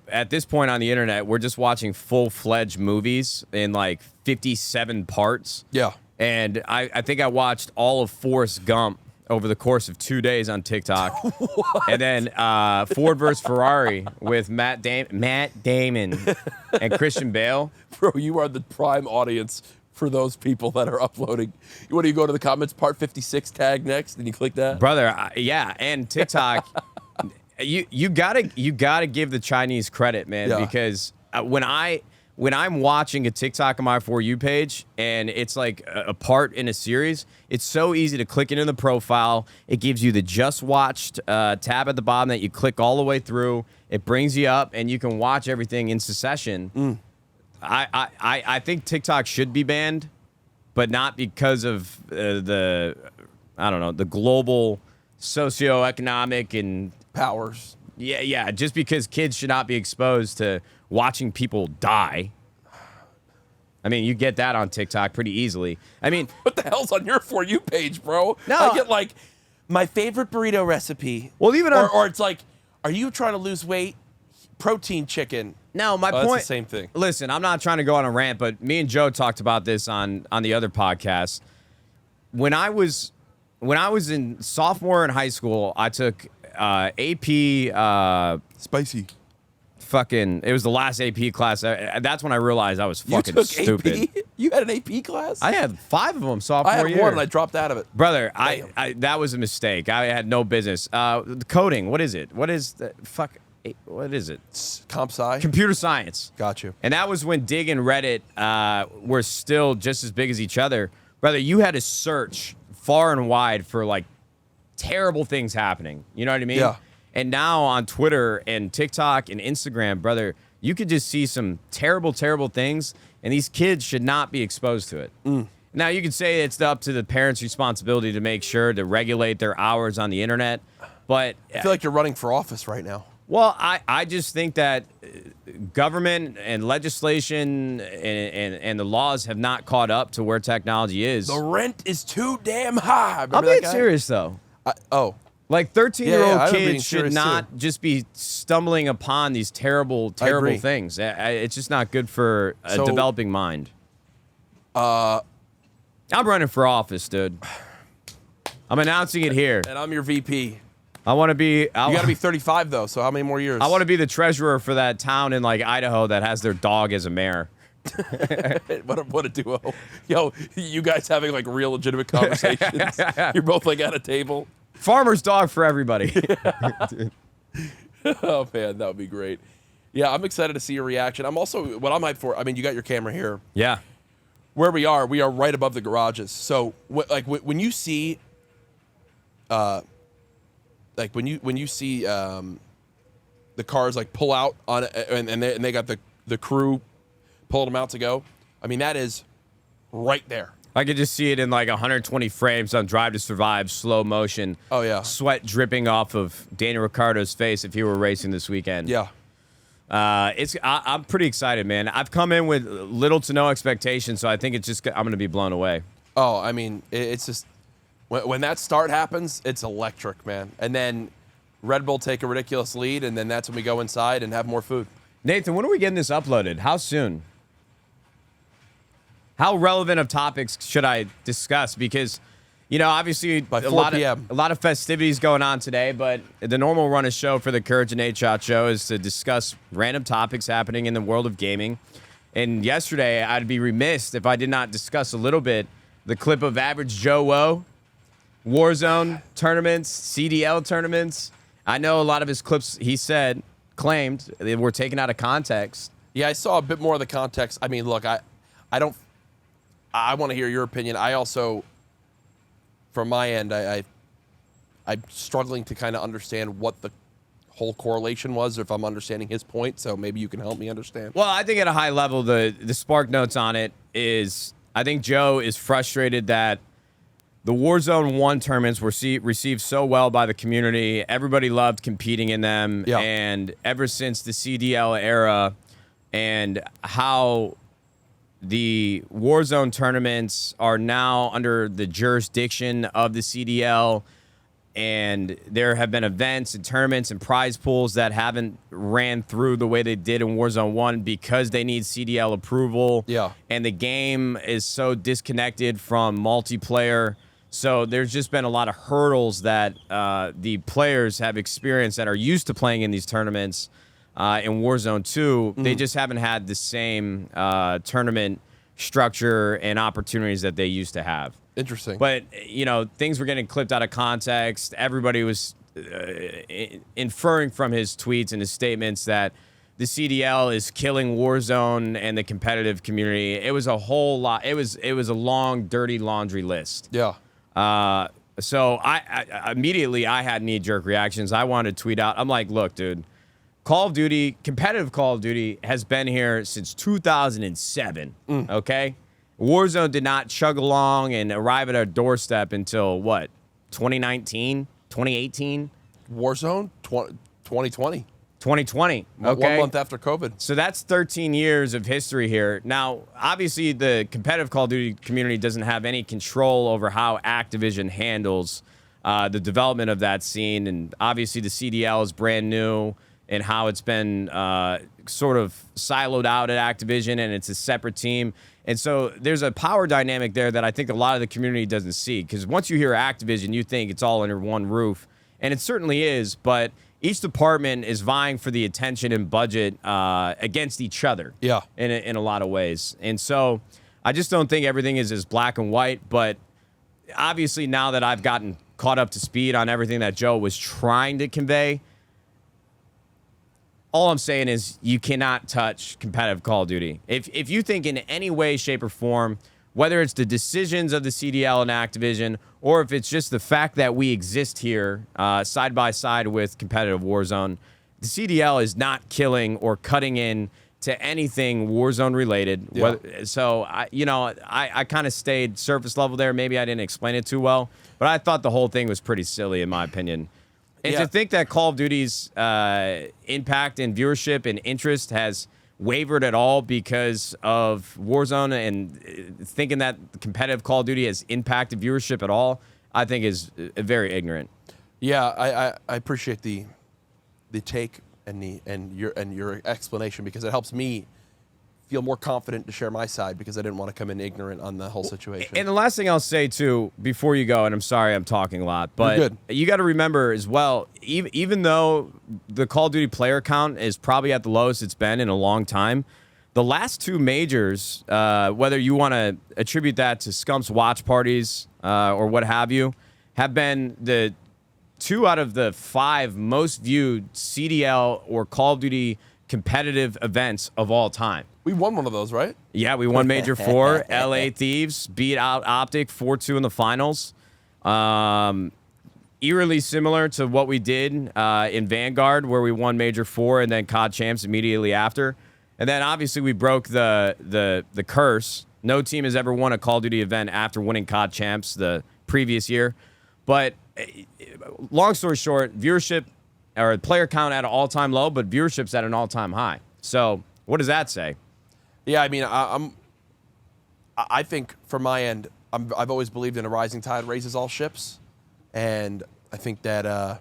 A: at this point on the internet, we're just watching full-fledged movies in like 57 parts.
B: Yeah.
A: And I think I watched all of Forrest Gump over the course of 2 days on TikTok. And then Ford vs. Ferrari with Matt Damon and Christian Bale.
B: Bro, you are the prime audience for those people that are uploading. What do you go to the comments, part 56 tag next, and you click that?
A: Brother, yeah, and TikTok, you gotta give the Chinese credit, man,
B: Yeah.
A: because when I'm watching a TikTok on my For You page and it's like a part in a series, it's so easy to click into the profile. It gives you the just watched tab at the bottom that you click all the way through. It brings you up and you can watch everything in succession. I think TikTok should be banned, but not because of the global socioeconomic and
B: Powers.
A: yeah, just because kids should not be exposed to watching people die. I mean, you get that on TikTok pretty easily. I mean,
B: What the hell's on your For You page, bro?
A: No.
B: I get like, my favorite burrito recipe.
A: Well, even on-
B: or it's like, are you trying to lose weight? Protein chicken.
A: no, my
B: That's
A: point.
B: the same thing.
A: Listen, I'm not trying to go on a rant, but me and Joe talked about this on the other podcast. When I was in sophomore in high school, I took AP.
B: Spicy.
A: It was the last AP class. That's when I realized I was
B: You
A: fucking
B: took
A: stupid.
B: AP? You had an AP class?
A: I had 5 of them sophomore
B: I had
A: year.
B: one and I dropped out of it.
A: Brother,
B: Damn.
A: I that was a mistake. I had no business. Coding, what is it? What is the fuck? What is it?
B: Comp sci?
A: Computer science.
B: Got you.
A: And that was when Dig and Reddit were still just as big as each other. Brother, you had to search far and wide for like terrible things happening. You know what I mean?
B: Yeah.
A: And now on Twitter and TikTok and Instagram, brother, you could just see some terrible, terrible things, and these kids should not be exposed to it. Now, you could say it's up to the parents' responsibility to make sure to regulate their hours on the internet, but
B: I feel like you're running for office right now.
A: well, I just think that government and legislation and the laws have not caught up to where technology is.
B: The rent is too damn high. Remember
A: I'm
B: that
A: being
B: guy?
A: serious, though. Like 13-year-old
B: Yeah, I'm being
A: kids should
B: serious,
A: not just be stumbling upon these terrible, terrible
B: agree.
A: things. It's just not good for a
B: So-
A: developing mind. I'm running for office, dude. I'm announcing it here.
B: And I'm your VP.
A: I want to be.
B: You got to be 35 though. So how many more years?
A: I want to be the treasurer for that town in like Idaho that has their dog as a mayor.
B: What a duo. Yo, you guys having like real legitimate conversations. You're both like at a table.
A: Farmer's dog for everybody.
B: Oh man, that would be great. Yeah, I'm excited to see your reaction. I'm also what I'm hyped for. I mean, you got your camera here.
A: Yeah.
B: Where we are right above the garages. So when you see, when you see the cars like pull out on and they got the crew pulling them out to go. I mean, that is right there.
A: I could just see it in like 120 frames on Drive to Survive, slow motion.
B: Oh, yeah.
A: Sweat dripping off of Daniel Ricciardo's face if he were racing this weekend.
B: Yeah.
A: I'm pretty excited, man. I've come in with little to no expectations, so I think I'm going to be blown away.
B: Oh, I mean, it's just when that start happens, it's electric, man. And then Red Bull take a ridiculous lead, and then that's when we go inside and have more food.
A: Nathan, when are we getting this uploaded? How soon? How relevant of topics should I discuss? Because, obviously
B: By 4 p.m.
A: A lot of festivities going on today, but the normal run of show for the CouRage Nadeshot Show is to discuss random topics happening in the world of gaming. And yesterday, I'd be remiss if I did not discuss a little bit the clip of Average Joe Woe, Warzone tournaments, CDL tournaments. I know a lot of his clips, claimed they were taken out of context.
B: Yeah, I saw a bit more of the context. I mean, look, I want to hear your opinion. I also, from my end, I'm struggling to kind of understand what the whole correlation was, if I'm understanding his point. So maybe you can help me understand.
A: Well, I think at a high level, the spark notes on it is, I think Joe is frustrated that the Warzone 1 tournaments were received so well by the community. Everybody loved competing in them.
B: Yeah.
A: And ever since the CDL era and how the Warzone tournaments are now under the jurisdiction of the CDL, and there have been events and tournaments and prize pools that haven't ran through the way they did in Warzone 1 because they need CDL approval.
B: Yeah.
A: And the game is so disconnected from multiplayer. So there's just been a lot of hurdles that the players have experienced that are used to playing in these tournaments in Warzone 2. They just haven't had the same tournament structure and opportunities that they used to have.
B: Interesting.
A: But, things were getting clipped out of context. Everybody was inferring from his tweets and his statements that the CDL is killing Warzone and the competitive community. It was a whole lot. It was a long, dirty laundry list.
B: Yeah.
A: So I immediately I had knee-jerk reactions. I wanted to tweet out. I'm like, look, dude, Call of Duty, competitive Call of Duty has been here since 2007, okay? Warzone did not chug along and arrive at our doorstep until, what, 2019, 2018?
B: Warzone, 2020.
A: 2020, okay?
B: 1 month after COVID.
A: So that's 13 years of history here. Now, obviously, the competitive Call of Duty community doesn't have any control over how Activision handles the development of that scene. And obviously, the CDL is brand new and how it's been sort of siloed out at Activision, and it's a separate team. And so there's a power dynamic there that I think a lot of the community doesn't see. Because once you hear Activision, you think it's all under one roof. And it certainly is, but each department is vying for the attention and budget against each other.
B: Yeah.
A: In a lot of ways. And so I just don't think everything is as black and white. But obviously now that I've gotten caught up to speed on everything that Joe was trying to convey, all I'm saying is you cannot touch competitive Call of Duty. If you think in any way, shape, or form, whether it's the decisions of the CDL and Activision, or if it's just the fact that we exist here side by side with competitive Warzone, the CDL is not killing or cutting in to anything Warzone related.
B: Yeah.
A: So, I kind of stayed surface level there. Maybe I didn't explain it too well, but I thought the whole thing was pretty silly in my opinion. And to think that Call of Duty's impact and viewership and interest has wavered at all because of Warzone and thinking that competitive Call of Duty has impacted viewership at all, I think is very ignorant.
B: Yeah, I appreciate the take and your explanation, because it helps me feel more confident to share my side, because I didn't want to come in ignorant on the whole situation.
A: And the last thing I'll say too before you go, and I'm sorry I'm talking a lot, but
B: You're good.
A: You got to remember as well, even though the Call of Duty player count is probably at the lowest it's been in a long time, the last two majors, whether you want to attribute that to Scump's watch parties or what have you, have been the 2 out of the 5 most viewed CDL or Call of Duty competitive events of all time.
B: We won one of those, right?
A: Yeah, we won Major 4. LA Thieves beat out Optic 4-2 in the finals. Eerily similar to what we did in Vanguard, where we won Major 4 and then COD Champs immediately after. And then obviously we broke the curse No team has ever won a Call of Duty event after winning COD Champs the previous year. But long story short, viewership or player count at an all-time low, but viewership's at an all-time high. So what does that say?
B: Yeah, I mean, I think from my end, I've always believed in a rising tide raises all ships, and I think that at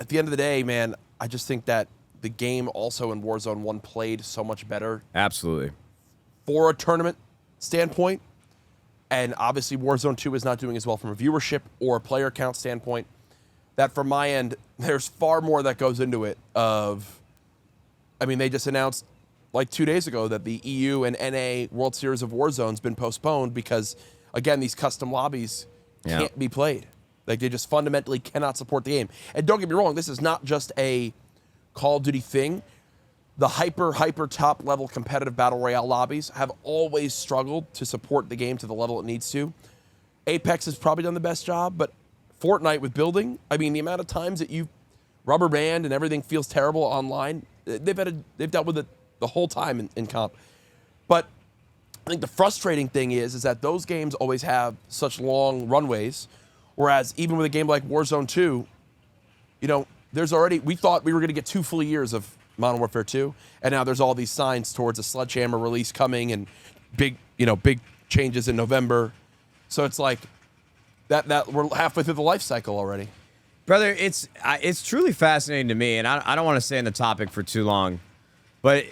B: the end of the day, man, I just think that the game also in Warzone 1 played so much better.
A: Absolutely.
B: For a tournament standpoint, and obviously Warzone 2 is not doing as well from a viewership or a player count standpoint, that from my end, there's far more that goes into it they just announced like 2 days ago that the EU and NA World Series of Warzone's been postponed because, again, these custom lobbies can't be played. Like, they just fundamentally cannot support the game. And don't get me wrong, this is not just a Call of Duty thing. The hyper top level competitive battle royale lobbies have always struggled to support the game to the level it needs to. Apex has probably done the best job, but Fortnite with building, I mean, the amount of times that you rubber band and everything feels terrible online, they've dealt with it the whole time in comp. But I think the frustrating thing is that those games always have such long runways, whereas even with a game like Warzone 2, we thought we were going to get 2 full years of Modern Warfare 2, and now there's all these signs towards a Sledgehammer release coming and big changes in November. So it's like that we're halfway through the life cycle already.
A: Brother, it's truly fascinating to me, and I don't want to stay on the topic for too long, but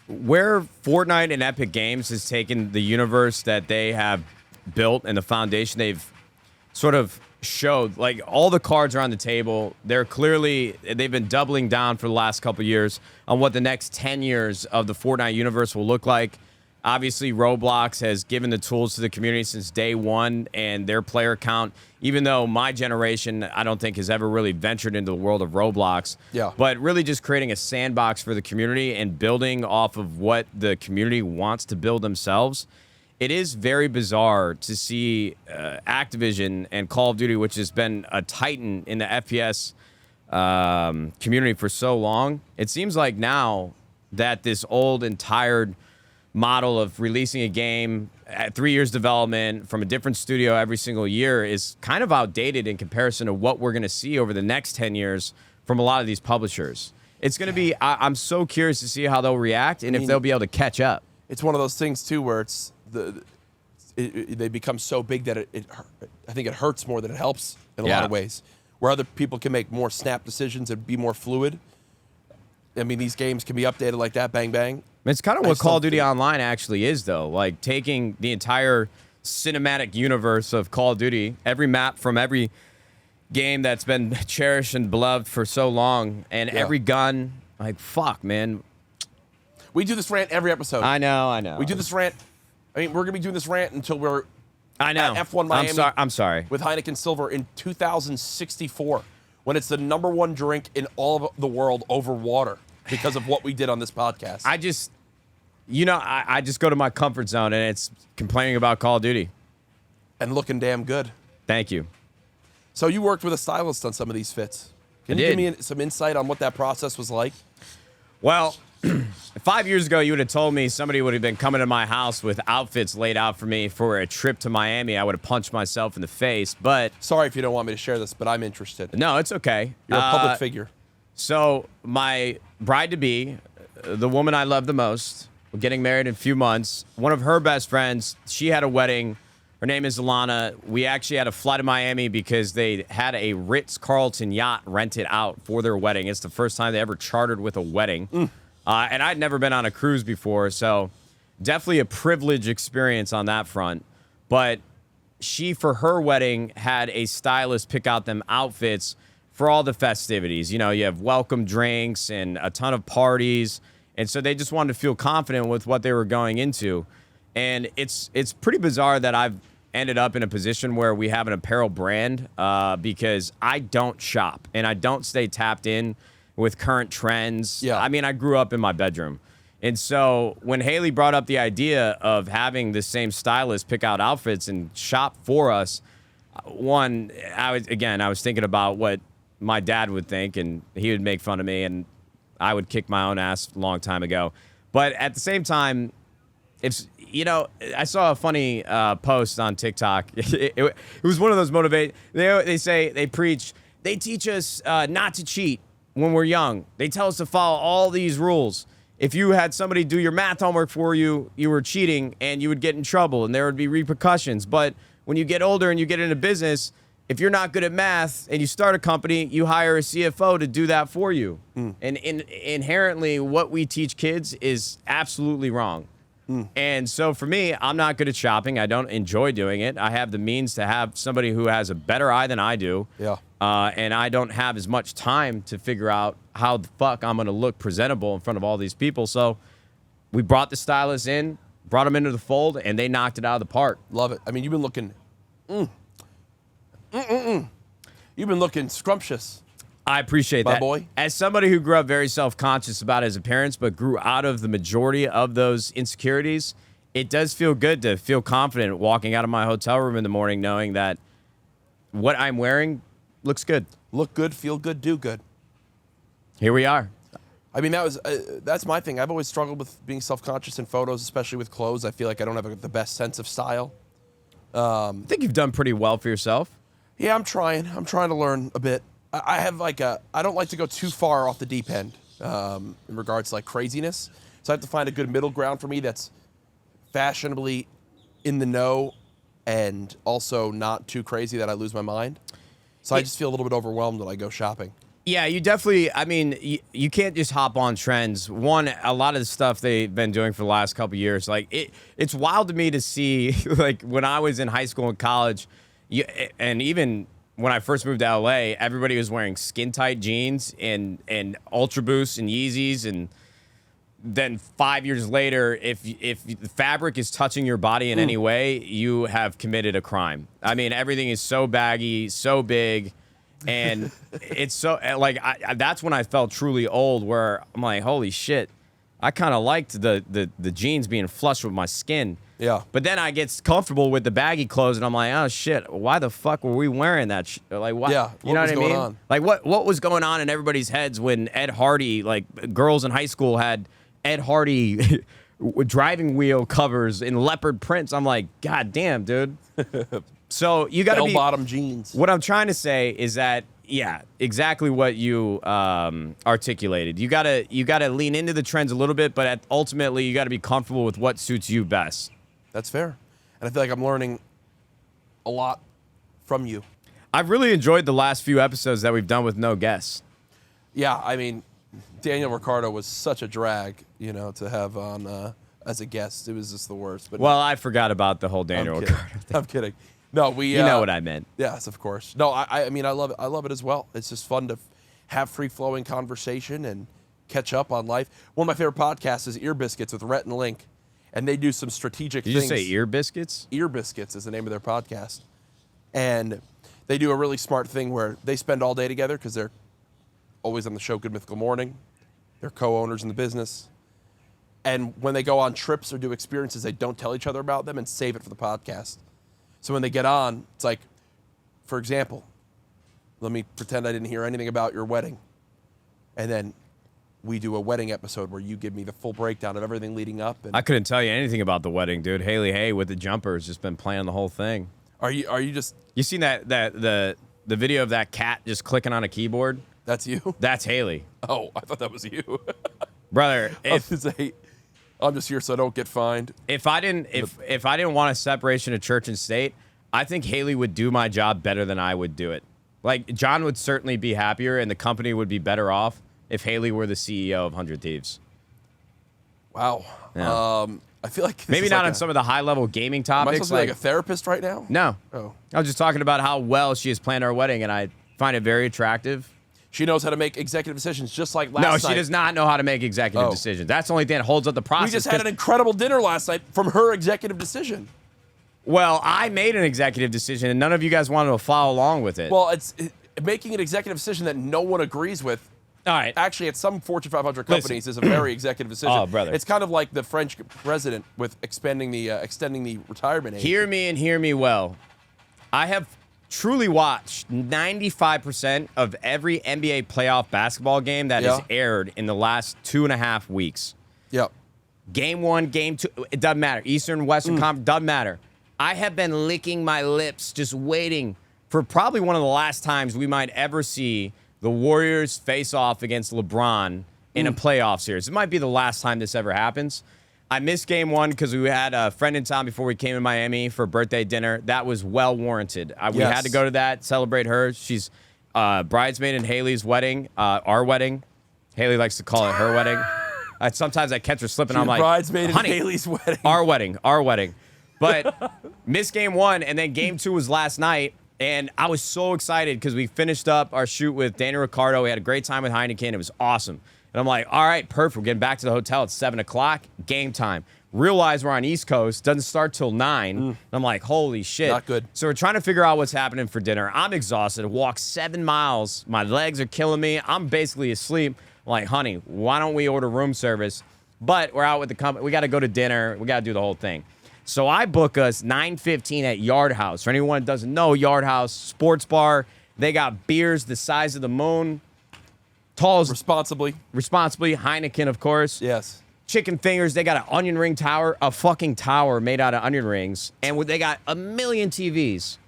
A: where Fortnite and Epic Games has taken the universe that they have built and the foundation they've sort of showed, like, all the cards are on the table. They've been doubling down for the last couple years on what the next 10 years of the Fortnite universe will look like. Obviously, Roblox has given the tools to the community since day one, and their player count, even though my generation, I don't think, has ever really ventured into the world of Roblox.
B: Yeah.
A: But really just creating a sandbox for the community and building off of what the community wants to build themselves. It is very bizarre to see Activision and Call of Duty, which has been a titan in the FPS community for so long. It seems like now that this old and tired model of releasing a game at 3 years development from a different studio every single year is kind of outdated in comparison to what we're going to see over the next 10 years from a lot of these publishers. It's going to be, I'm so curious to see how they'll react and if they'll be able to catch up.
B: It's one of those things too where they become so big that I think it hurts more than it helps in a lot of ways, where other people can make more snap decisions and be more fluid. I mean, these games can be updated like that, bang, bang.
A: It's kind of what Call of Duty Online actually is, though. Like, taking the entire cinematic universe of Call of Duty, every map from every game that's been cherished and beloved for so long, and every gun. Like, fuck, man.
B: We do this rant every episode.
A: I know.
B: We do this rant. I mean, we're going to be doing this rant until we're
A: at
B: F1 Miami.
A: I'm sorry.
B: With Heineken Silver in 2064, when it's the #1 drink in all of the world over water because of what we did on this podcast.
A: I just go to my comfort zone, and it's complaining about Call of Duty.
B: And looking damn good.
A: Thank you.
B: So you worked with a stylist on some of these fits. Can you give me some insight on what that process was like?
A: Well, 5 years ago, you would have told me somebody would have been coming to my house with outfits laid out for me for a trip to Miami. I would have punched myself in the face, but...
B: Sorry if you don't want me to share this, but I'm interested.
A: No, it's okay.
B: You're a public figure.
A: So my bride-to-be, the woman I love the most, we're getting married in a few months. One of her best friends, she had a wedding. Her name is Alana. We actually had to fly to Miami because they had a Ritz-Carlton yacht rented out for their wedding. It's the first time they ever chartered with a wedding. And I'd never been on a cruise before, so definitely a privileged experience on that front. But she, for her wedding, had a stylist pick out them outfits for all the festivities. You know, you have welcome drinks and a ton of parties. And so they just wanted to feel confident with what they were going into. And it's pretty bizarre that I've ended up in a position where we have an apparel brand because I don't shop and I don't stay tapped in with current trends.
B: Yeah.
A: I mean, I grew up in my bedroom. And so when Haley brought up the idea of having the same stylist pick out outfits and shop for us, one, I was thinking about what my dad would think, and he would make fun of me, and I would kick my own ass a long time ago. But at the same time, I saw a funny post on TikTok. It was one of those motivate. They preach. They teach us not to cheat when we're young. They tell us to follow all these rules. If you had somebody do your math homework for you, you were cheating and you would get in trouble and there would be repercussions. But when you get older and you get into business, if you're not good at math and you start a company, you hire a CFO to do that for you. And inherently, what we teach kids is absolutely wrong. And so for me, I'm not good at shopping. I don't enjoy doing it. I have the means to have somebody who has a better eye than I do.
B: Yeah.
A: And I don't have as much time to figure out how the fuck I'm going to look presentable in front of all these people. So we brought the stylist in, brought them into the fold, and they knocked it out of the park.
B: Love it. I mean, you've been looking... You've been looking scrumptious.
A: I appreciate
B: my
A: that.
B: Boy.
A: As somebody who grew up very self-conscious about his appearance, but grew out of the majority of those insecurities, it does feel good to feel confident walking out of my hotel room in the morning knowing that what I'm wearing looks good.
B: Look good, feel good, do good.
A: Here we are.
B: I mean, that's my thing. I've always struggled with being self-conscious in photos, especially with clothes. I feel like I don't have the best sense of style.
A: I think you've done pretty well for yourself.
B: Yeah, I'm trying. I'm trying to learn a bit. I have I don't like to go too far off the deep end in regards to like craziness. So I have to find a good middle ground for me that's fashionably in the know and also not too crazy that I lose my mind. So I just feel a little bit overwhelmed when I go shopping.
A: Yeah, you definitely, I mean, you can't just hop on trends. One, a lot of the stuff they've been doing for the last couple of years, like it's wild to me to see, like when I was in high school and college, and even when I first moved to LA, everybody was wearing skin tight jeans and Ultra Boosts and Yeezys, and then 5 years later, if the fabric is touching your body in any way, you have committed a crime. I mean, everything is so baggy, so big, and it's so like that's when I felt truly old. Where I'm like, holy shit, I kind of liked the jeans being flush with my skin.
B: Yeah.
A: But then I get comfortable with the baggy clothes, and I'm like, oh shit, why the fuck were we wearing that? Like, what?
B: Yeah.
A: You know what I mean?
B: On?
A: Like, what was going on in everybody's heads when Ed Hardy, like girls in high school had Ed Hardy driving wheel covers in leopard prints? I'm like, god damn, dude. So you got to be
B: bell-bottom jeans.
A: What I'm trying to say is that, yeah, exactly what you articulated. You gotta lean into the trends a little bit, but ultimately you got to be comfortable with what suits you best.
B: That's fair. And I feel like I'm learning a lot from you.
A: I've really enjoyed the last few episodes that we've done with no guests.
B: Yeah, I mean, Daniel Ricciardo was such a drag, to have on as a guest. It was just the worst. But
A: well, I forgot about the whole Daniel Ricciardo thing.
B: I'm kidding. No,
A: you know what I meant.
B: Yes, of course. No, I mean, I love it. I love it as well. It's just fun to have free-flowing conversation and catch up on life. One of my favorite podcasts is Ear Biscuits with Rhett and Link, and they do some strategic things.
A: Did you say Ear Biscuits?
B: Ear Biscuits is the name of their podcast. And they do a really smart thing where they spend all day together because they're always on the show Good Mythical Morning. They're co-owners in the business. And when they go on trips or do experiences, they don't tell each other about them and save it for the podcast. So when they get on, it's like, for example, let me pretend I didn't hear anything about your wedding. And then we do a wedding episode where you give me the full breakdown of everything leading up. And
A: I couldn't tell you anything about the wedding, dude. Haley Hay with the jumper has just been playing the whole thing.
B: Are you just...
A: You seen the video of that cat just clicking on a keyboard?
B: That's you?
A: That's Haley.
B: Oh, I thought that was you.
A: Brother,
B: I'm just here so I don't get fined.
A: If I didn't want a separation of church and state, I think Haley would do my job better than I would do it. Like, John would certainly be happier and the company would be better off if Haley were the CEO of 100 Thieves.
B: Wow.
A: Yeah.
B: I feel like
A: maybe not on some of the high-level gaming topics.
B: Am I supposed to be like a therapist right now?
A: No.
B: Oh.
A: I was just talking about how well she has planned our wedding, and I find it very attractive.
B: She knows how to make executive decisions, just like last night.
A: No, she does not know how to make executive decisions. That's the only thing that holds up the process.
B: We just had an incredible dinner last night from her executive decision.
A: Well, I made an executive decision, and none of you guys wanted to follow along with it.
B: Well, it's making an executive decision that no one agrees with.
A: All right.
B: Actually, at some Fortune 500 companies, is a very executive decision.
A: Oh, brother.
B: It's kind of like the French president with extending the retirement age.
A: Hear me and hear me well. I have truly watched 95% of every NBA playoff basketball game that has aired in the last 2.5 weeks.
B: Yep.
A: Game 1, Game 2, it doesn't matter. Eastern, Western Conference, doesn't matter. I have been licking my lips just waiting for probably one of the last times we might ever see the Warriors face off against LeBron in a playoff series. It might be the last time this ever happens. I missed Game 1 because we had a friend in town before we came to Miami for birthday dinner. That was well warranted. We had to go to that, celebrate her. She's bridesmaid in Haley's wedding, our wedding. Haley likes to call it her wedding. Sometimes I catch her slipping. I'm like,
B: bridesmaid in
A: honey,
B: Haley's wedding.
A: Our wedding. But missed Game 1, and then Game 2 was last night. And I was so excited because we finished up our shoot with Daniel Ricciardo. We had a great time with Heineken. It was awesome. And I'm like, all right, perfect. We're getting back to the hotel at 7 o'clock. Game time. Realize we're on East Coast. Doesn't start till 9. And I'm like, holy shit.
B: Not good.
A: So we're trying to figure out what's happening for dinner. I'm exhausted. I walked 7 miles. My legs are killing me. I'm basically asleep. I'm like, honey, why don't we order room service? But we're out with the company. We got to go to dinner. We got to do the whole thing. So I book us 9:15 at Yard House. For anyone that doesn't know, Yard House, sports bar. They got beers the size of the moon. Tall as
B: Responsibly.
A: Heineken, of course.
B: Yes.
A: Chicken fingers. They got an onion ring tower, a fucking tower made out of onion rings. And they got a million TVs.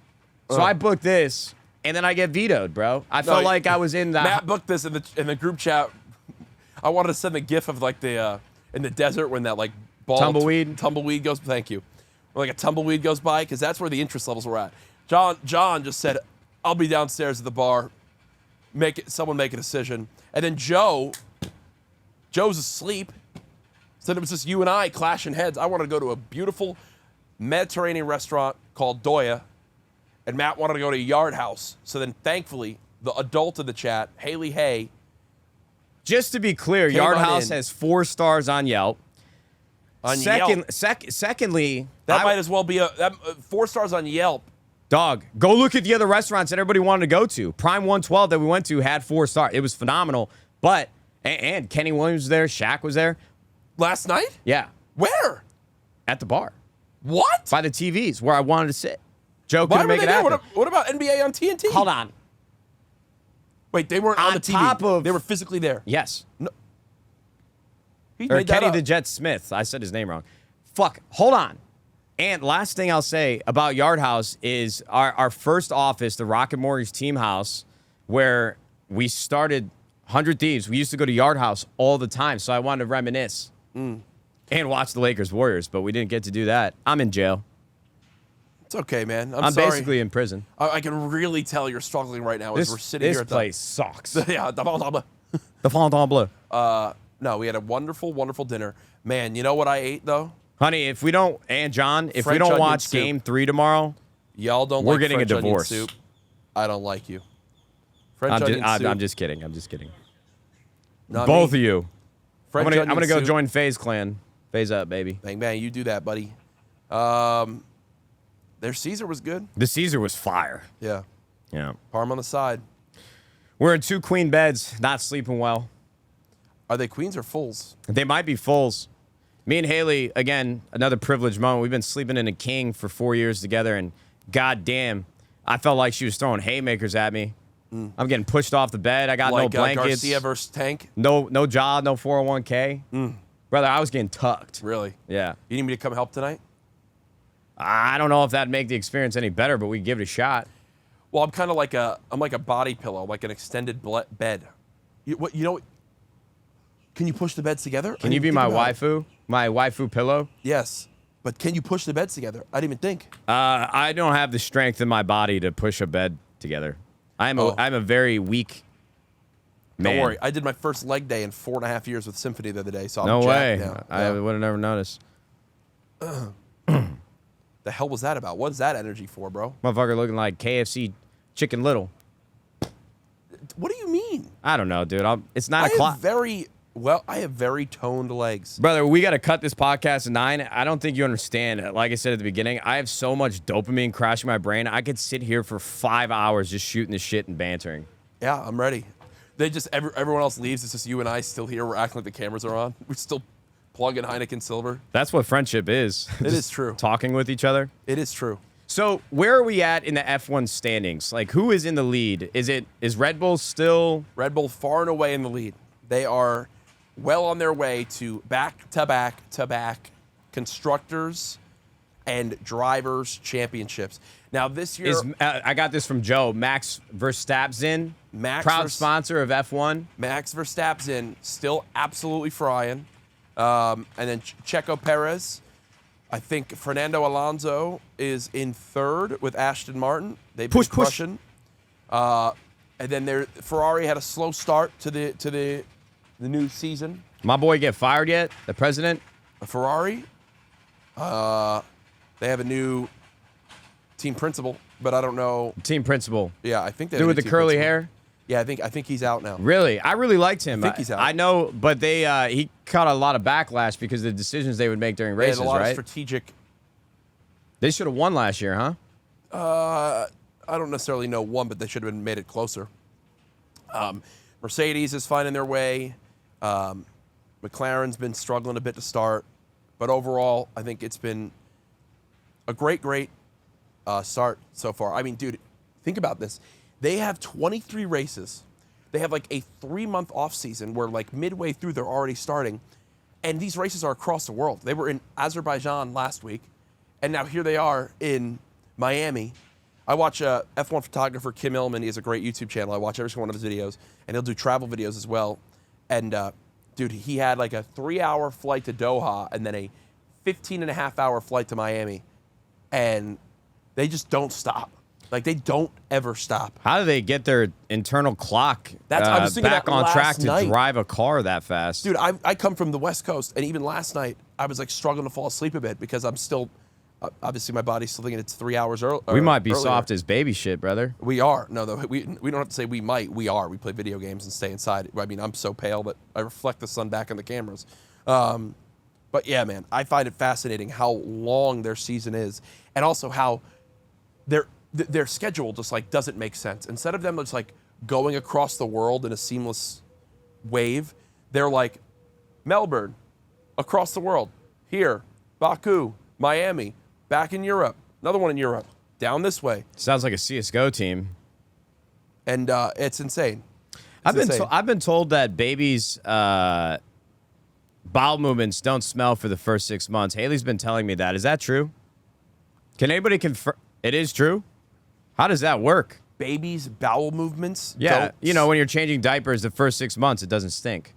A: So I booked this, and then I get vetoed, bro. I felt like I was in the...
B: Matt booked this in the group chat. I wanted to send the gif of like the in the desert when that like ball tumbleweed goes. Thank you. Or like a tumbleweed goes by, because that's where the interest levels were at. John just said, "I'll be downstairs at the bar. Someone make a decision." And then Joe's asleep. Said it was just you and I clashing heads. I wanted to go to a beautiful Mediterranean restaurant called Doya, and Matt wanted to go to Yard House. So then, thankfully, the adult of the chat, Haley Hay.
A: Just to be clear, Yard House has 4 stars on Yelp. Secondly,
B: that might as well be 4 stars on Yelp.
A: Dog, go look at the other restaurants that everybody wanted to go to. Prime 112 that we went to had 4 stars. It was phenomenal. But, and Kenny Williams was there. Shaq was there.
B: Last night?
A: Yeah.
B: Where?
A: At the bar.
B: What?
A: By the TVs where I wanted to sit. Joe couldn't make it happen.
B: What about NBA on TNT?
A: Hold on.
B: Wait, they weren't on the TV. They were physically there.
A: Yes.
B: No.
A: Or Kenny the Jet Smith. I said his name wrong. Fuck. Hold on. And last thing I'll say about Yard House is our first office, the Rocket Mortgage team house, where we started 100 Thieves. We used to go to Yard House all the time, so I wanted to reminisce and watch the Lakers Warriors, but we didn't get to do that. I'm in jail.
B: It's okay, man. I'm
A: sorry. Basically in prison.
B: I can really tell you're struggling right now as we're sitting here.
A: This place sucks.
B: Yeah, the Fontainebleau.
A: The Fontainebleau.
B: No, we had a wonderful, wonderful dinner. Man, you know what I ate, though?
A: Honey, if we don't, and John, if
B: French
A: we don't
B: onion
A: watch
B: soup.
A: Game 3 tomorrow,
B: y'all don't
A: we're
B: like
A: getting
B: French
A: a divorce.
B: Onion soup. I don't like you. French onion soup.
A: I'm just kidding. I'm just kidding.
B: Not
A: Both
B: me.
A: of you.
B: French
A: I'm gonna go
B: soup.
A: join FaZe Clan. FaZe up, baby.
B: Bang, bang. You do that, buddy. Their Caesar was good.
A: The Caesar was fire.
B: Yeah.
A: Yeah.
B: Parm on the side.
A: We're in 2 queen beds, not sleeping well.
B: Are they queens or fulls?
A: They might be fulls. Me and Haley, again, another privileged moment. We've been sleeping in a king for 4 years together, and goddamn, I felt like she was throwing haymakers at me. I'm getting pushed off the bed. I got
B: like,
A: no blankets.
B: Garcia versus Tank?
A: No job, no 401k. Brother, I was getting tucked.
B: Really?
A: Yeah.
B: You need me to come help tonight?
A: I don't know if that'd make the experience any better, but we give it a shot.
B: Well, I'm kind of like a body pillow, like an extended bed. You know? Can you push the beds together?
A: Can you be my waifu? My waifu pillow?
B: Yes. But can you push the beds together? I didn't even think.
A: I don't have the strength in my body to push a bed together. I'm a very weak man.
B: Don't worry. I did my first leg day in 4.5 years with Symphony the other day. So
A: no
B: I'm
A: way.
B: jacked now.
A: I would have never noticed.
B: The hell was that about? What's that energy for, bro?
A: Motherfucker looking like KFC Chicken Little.
B: What do you mean?
A: I don't know, dude. It's 9
B: I
A: o'clock.
B: have very toned legs.
A: Brother, we got to cut this podcast at 9. I don't think you understand. Like I said at the beginning, I have so much dopamine crashing my brain. I could sit here for 5 hours just shooting the shit and bantering.
B: Yeah, I'm ready. They just everyone else leaves. It's just you and I still here. We're acting like the cameras are on. We're still plugging Heineken Silver.
A: That's what friendship is.
B: It is true.
A: Talking with each other.
B: It is true.
A: So where are we at in the F1 standings? Like, who is in the lead? Is Red Bull still?
B: Red Bull far and away in the lead. They are well on their way to back-to-back constructors and drivers championships. Now this year,
A: I got this from Joe. Max Verstappen, proud sponsor of F1.
B: Max Verstappen still absolutely frying, and then Checo Perez. I think Fernando Alonso is in third with Aston Martin. They've been crushing. And then Ferrari had a slow start to the new season.
A: My boy get fired yet? The president?
B: Ferrari. They have a new team principal, but I don't know.
A: Team principal.
B: Yeah, I think they
A: dude with the curly hair.
B: Yeah, I think he's out now.
A: Really? I really liked him.
B: I think he's out.
A: I know, but he caught a lot of backlash because of the decisions they would make during races,
B: they had a lot
A: right?
B: of strategic.
A: They should have won last year, huh?
B: I don't necessarily know one, but they should have made it closer. Mercedes is finding their way. McLaren's been struggling a bit to start, but overall, I think it's been a great start so far. I mean, dude, think about this. They have 23 races. They have like a 3-month off season where like midway through they're already starting. And these races are across the world. They were in Azerbaijan last week. And now here they are in Miami. I watch F1 photographer Kim Illman. He has a great YouTube channel. I watch every single one of his videos. And he'll do travel videos as well. And dude, he had like a 3-hour flight to Doha and then a 15-and-a-half-hour flight to Miami. And they just don't stop. Like, they don't ever stop.
A: How do they get their internal clock
B: I was thinking
A: back
B: that
A: on track
B: last night.
A: to drive a car that fast?
B: Dude, I come from the West Coast, and even last night, I was, like, struggling to fall asleep a bit because I'm still, obviously, my body's still thinking it's 3 hours early.
A: We might be soft as baby shit, brother.
B: We are. No, though, we don't have to say we might. We are. We play video games and stay inside. I mean, I'm so pale that I reflect the sun back in the cameras. But, yeah, man, I find it fascinating how long their season is and also how their schedule just like doesn't make sense. Instead of them just like going across the world in a seamless wave, they're like Melbourne, across the world, here, Baku, Miami, back in Europe, another one in Europe, down this way.
A: Sounds like a CS:GO team.
B: And it's insane.
A: I've been told that babies' bowel movements don't smell for the first 6 months. Haley's been telling me that. Is that true? Can anybody confirm? It is true? How does that work?
B: Babies' bowel movements?
A: Yeah, you know, when you're changing diapers the first 6 months, it doesn't stink.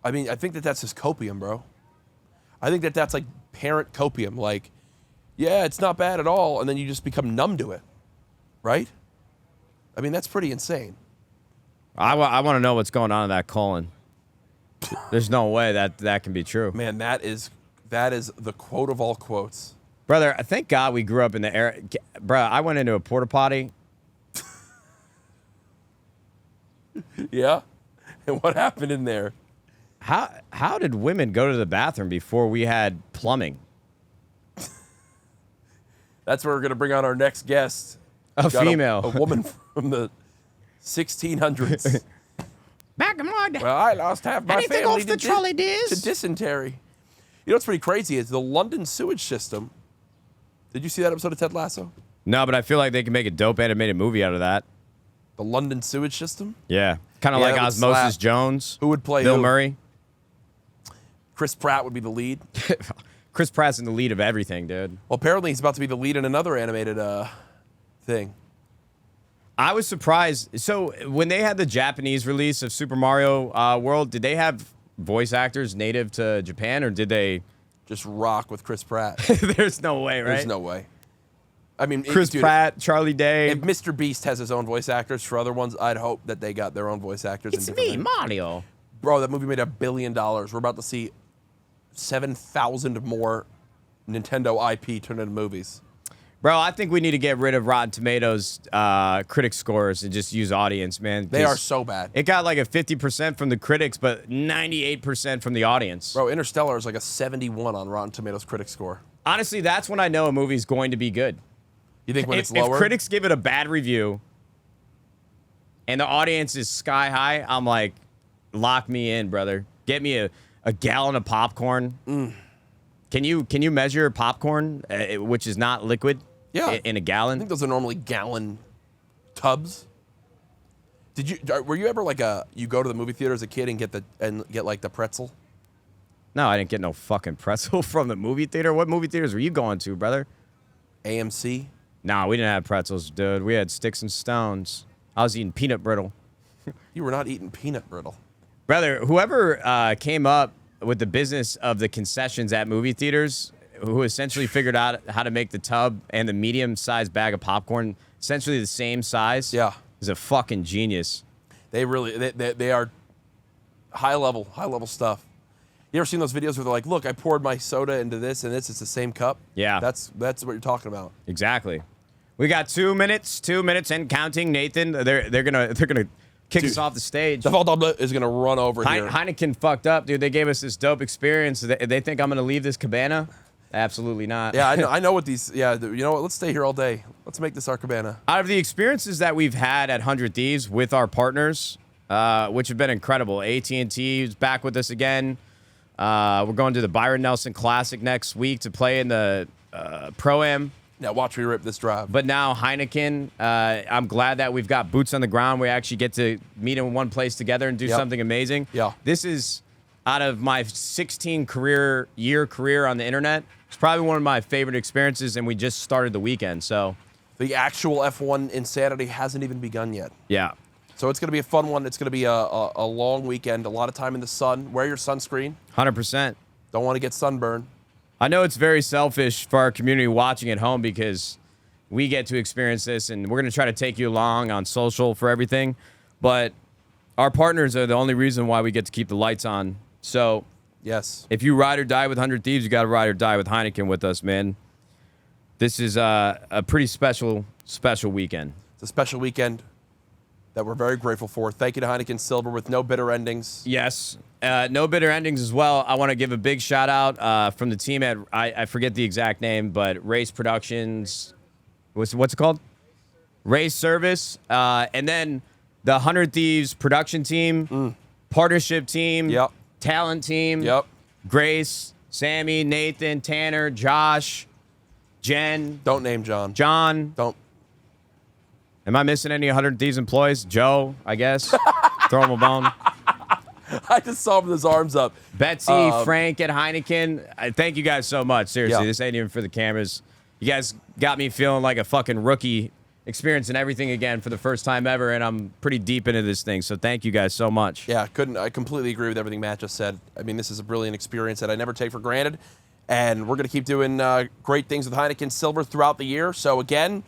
B: I mean, I think that's just copium, bro. I think that's like parent copium. Like, yeah, it's not bad at all, and then you just become numb to it, right? I mean, that's pretty insane.
A: I want to know what's going on in that colon. There's no way that can be true.
B: Man, that is the quote of all quotes.
A: Brother, thank God we grew up in the era. Bro, I went into a porta potty.
B: Yeah? And what happened in there?
A: How did women go to the bathroom before we had plumbing?
B: That's where we're going to bring on our next guest.
A: A female.
B: A woman from the 1600s.
A: Back in my day.
B: Well, I lost half my
A: Anything
B: family
A: off the trolley disc?
B: to dysentery. You know what's pretty crazy is the London sewage system. Did you see that episode of Ted Lasso?
A: No, but I feel like they can make a dope animated movie out of that.
B: The London sewage system?
A: Yeah. Kind of like
B: that would
A: Osmosis
B: slap.
A: Jones.
B: Who would play
A: Bill
B: who?
A: Murray.
B: Chris Pratt would be the lead.
A: Chris Pratt's in the lead of everything, dude.
B: Well, apparently he's about to be the lead in another animated thing.
A: I was surprised. So when they had the Japanese release of Super Mario World, did they have voice actors native to Japan, or did they
B: just rock with Chris Pratt?
A: There's no way, right?
B: There's no way. I mean,
A: Chris Pratt, Charlie Day.
B: If Mr. Beast has his own voice actors for other ones, I'd hope that they got their own voice actors.
A: It's me, Mario.
B: Bro, that movie made $1 billion. We're about to see 7,000 more Nintendo IP turned into movies.
A: Bro, I think we need to get rid of Rotten Tomatoes critic scores and just use audience, man.
B: They are so bad.
A: It got like a 50% from the critics, but 98% from the audience.
B: Bro, Interstellar is like a 71 on Rotten Tomatoes critic score.
A: Honestly, that's when I know a movie's going to be good.
B: You think when it's lower?
A: If critics give it a bad review and the audience is sky high, I'm like, lock me in, brother. Get me a gallon of popcorn. Can you measure popcorn, which is not liquid?
B: Yeah.
A: In a
B: I
A: gallon?
B: think those are normally gallon tubs. Were you ever like you go to the movie theater as a kid and get like the pretzel?
A: No, I didn't get no fucking pretzel from the movie theater. What movie theaters were you going to, brother?
B: AMC?
A: No, we didn't have pretzels, dude. We had sticks and stones. I was eating peanut brittle.
B: You were not eating peanut brittle.
A: Brother, whoever came up with the business of the concessions at movie theaters, who essentially figured out how to make the tub and the medium-sized bag of popcorn essentially the same size, is a fucking genius.
B: They really, they are high level stuff. You ever seen those videos where they're like, look, I poured my soda into this and this, it's the same cup?
A: Yeah.
B: That's what you're talking about.
A: Exactly. We got 2 minutes and counting. Nathan, they're gonna kick us off the stage.
B: The Fontainebleau is gonna run over here.
A: Heineken fucked up, dude. They gave us this dope experience. They think I'm gonna leave this cabana? Absolutely not.
B: Yeah, I know what these. Yeah, you know what? Let's stay here all day. Let's make this our cabana.
A: Out of the experiences that we've had at 100 Thieves with our partners, which have been incredible. AT&T is back with us again. We're going to the Byron Nelson Classic next week to play in the Pro-Am.
B: Now watch me rip this drive.
A: But now Heineken, I'm glad that we've got boots on the ground. We actually get to meet in one place together and do something amazing.
B: Yeah.
A: This is, out of my 16 year career on the internet, it's probably one of my favorite experiences, and we just started the weekend, so.
B: The actual F1 insanity hasn't even begun yet.
A: Yeah.
B: So it's going to be a fun one. It's going to be a long weekend, a lot of time in the sun. Wear your sunscreen.
A: 100%.
B: Don't want to get sunburned.
A: I know it's very selfish for our community watching at home because we get to experience this, and we're going to try to take you along on social for everything, but our partners are the only reason why we get to keep the lights on. So
B: yes,
A: if you ride or die with 100 Thieves, you got to ride or die with Heineken with us, man. This is a pretty special weekend.
B: It's a special weekend that we're very grateful for. Thank you to Heineken Silver with no bitter endings.
A: Yes. No bitter endings as well. I want to give a big shout out from the team at, I forget the exact name, but Race Productions. What's it called? Race Service. And then the 100 Thieves production team, partnership team, talent team, Grace, Sammy, Nathan, Tanner, Josh, Jen.
B: Don't name John.
A: John.
B: Don't.
A: Am I missing any 100 Thieves employees? Joe, I guess. Throw him a bone.
B: I just saw him with his arms up.
A: Betsy, Frank at Heineken. Thank you guys so much. Seriously, this ain't even for the cameras. You guys got me feeling like a fucking rookie, experiencing everything again for the first time ever, and I'm pretty deep into this thing, so thank you guys so much.
B: Yeah, I completely agree with everything Matt just said. I mean, this is a brilliant experience that I never take for granted, and we're going to keep doing great things with Heineken Silver throughout the year. So again,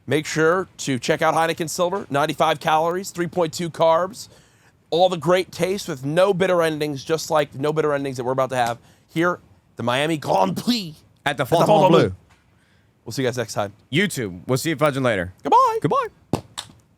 B: make sure to check out Heineken Silver. 95 calories, 3.2 carbs, all the great taste with no bitter endings, just like no bitter endings that we're about to have here at the Miami Grand Prix.
A: At the Fontainebleau.
B: We'll see you guys next time.
A: YouTube. We'll see you fudging later.
B: Goodbye.
A: Goodbye.